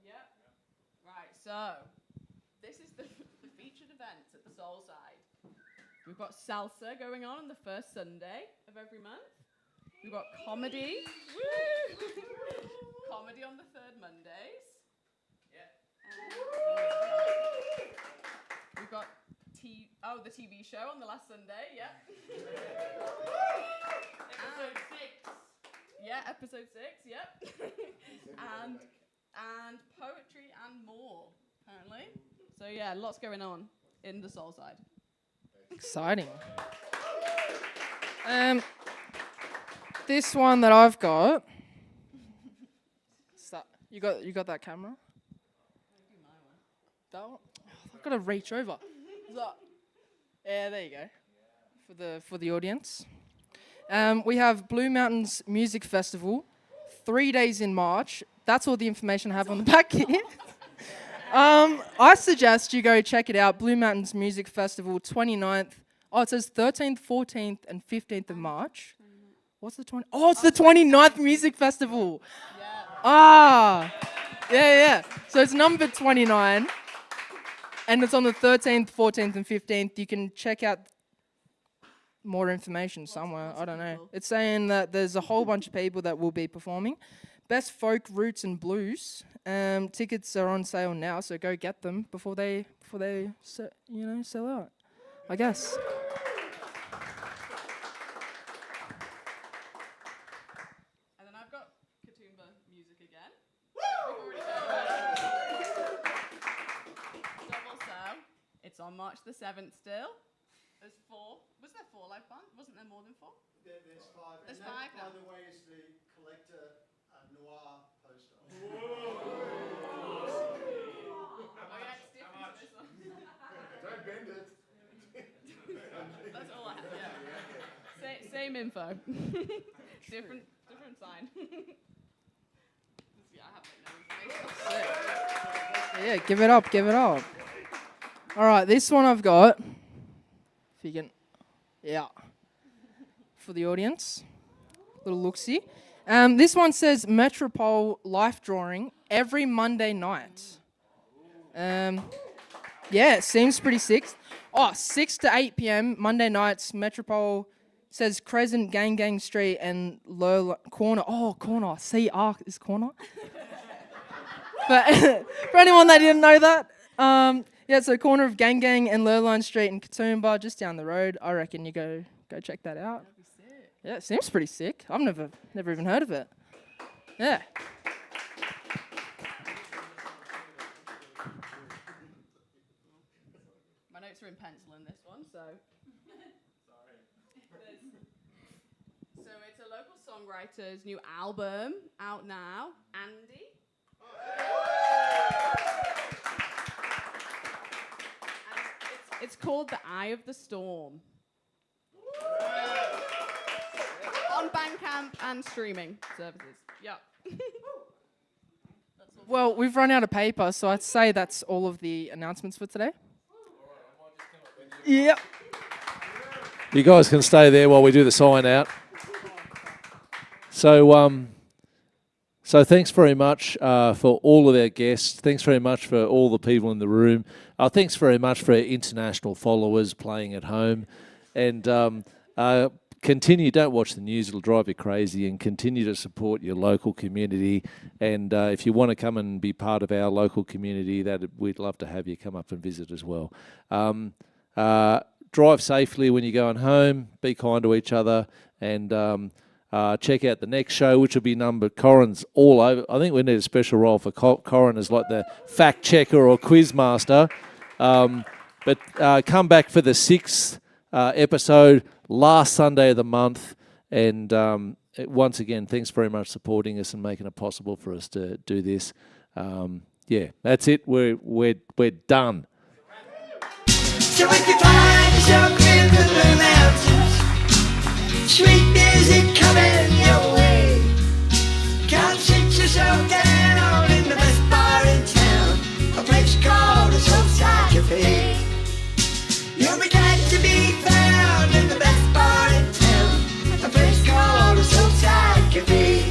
Yeah. Right, so this is the featured events at the Soulside. We've got salsa going on the first Sunday of every month. We've got comedy. Woo! Comedy on the third Mondays. Yeah. We've got the TV show on the last Sunday. Yeah. Episode 6. Yeah, episode 6. Yep. and poetry and more apparently. So yeah, lots going on in the Soulside. Exciting. This one that I've got. You got that camera? That one? I've got to reach over. Yeah, there you go. For the audience. We have Blue Mountains Music Festival, 3 days in March. That's all the information I have on the back here. I suggest you go check it out. Blue Mountains Music Festival, 29th. Oh, it says 13th, 14th, and 15th of March. What's the 20? Oh, it's the 29th Music Festival. Yeah. Yeah. So it's number 29. And it's on the 13th, 14th, and 15th. You can check out more information somewhere. I don't know. It's saying that there's a whole bunch of people that will be performing. Best folk, roots, and blues. Tickets are on sale now, so go get them before they sell out, I guess. And then I've got Katoomba music again. Double so. It's on March the 7th still. There's 4. Was there 4 live bands? Wasn't there more than 4? There's 5. There's 5 now. By the way, is the collector noir poster. Oh yeah, it's different to this one. Don't bend it. That's all I have, yeah. Same info. different sign. Yeah, I have no information. Yeah, give it up, give it up. All right, this one I've got. If you can, yeah, for the audience, little look-see. This one says Metropole Life Drawing every Monday night. Yeah, it seems pretty sick. 6 to 8 p.m. Monday nights, Metropole says Crescent, Gang Street, and Corner. Oh, Corner. CR is Corner. But for anyone that didn't know that, yeah, so corner of Gang and Lurline Street in Katoomba, just down the road. I reckon you go check that out. That'd be sick. Yeah, it seems pretty sick. I've never even heard of it. Yeah. My notes are in pencil in this one, so. Sorry. So it's a local songwriter's new album out now, Andy. And it's called The Eye of the Storm. On Bandcamp and streaming services. Yeah. Well, we've run out of paper, so I'd say that's all of the announcements for today. Yep. You guys can stay there while we do the sign out. So thanks very much for all of our guests. Thanks very much for all the people in the room. Thanks very much for our international followers playing at home. And continue, don't watch the news, it'll drive you crazy, and continue to support your local community. And if you want to come and be part of our local community, we'd love to have you come up and visit as well. Drive safely when you're going home, be kind to each other, and check out the next show, which will be numbered. Corin's all over. I think we need a special role for Corin as like the fact checker or quiz master. But come back for the 6th episode, last Sunday of the month. And once again, thanks very much for supporting us and making it possible for us to do this. Yeah, that's it. We're done. So if you find yourself in the Blue Mountains, sweet music coming your way, come sit yourself down in the best bar in town, a place called the Soulside Cafe. You'll be glad to be found in the best bar in town, a place called the Soulside Cafe.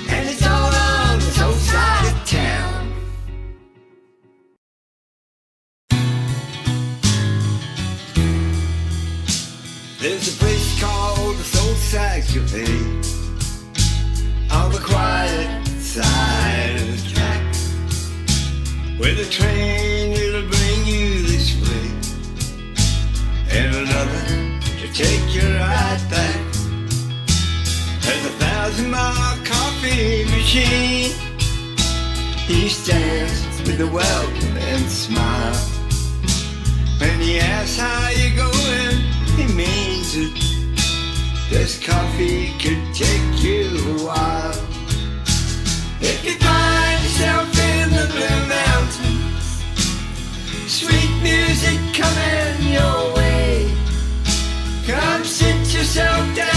And it's all on the soul side of town. There's a place called the Soulside Cafe on the quiet side of the track, where the train it'll bring you this way and another to take you right back. There's a 1,000-mile coffee machine. He stands with a welcome and smile. When he asks how you going, he means it. This coffee could take you a while. If you find yourself in the Blue Mountains, sweet music coming your way, come sit yourself down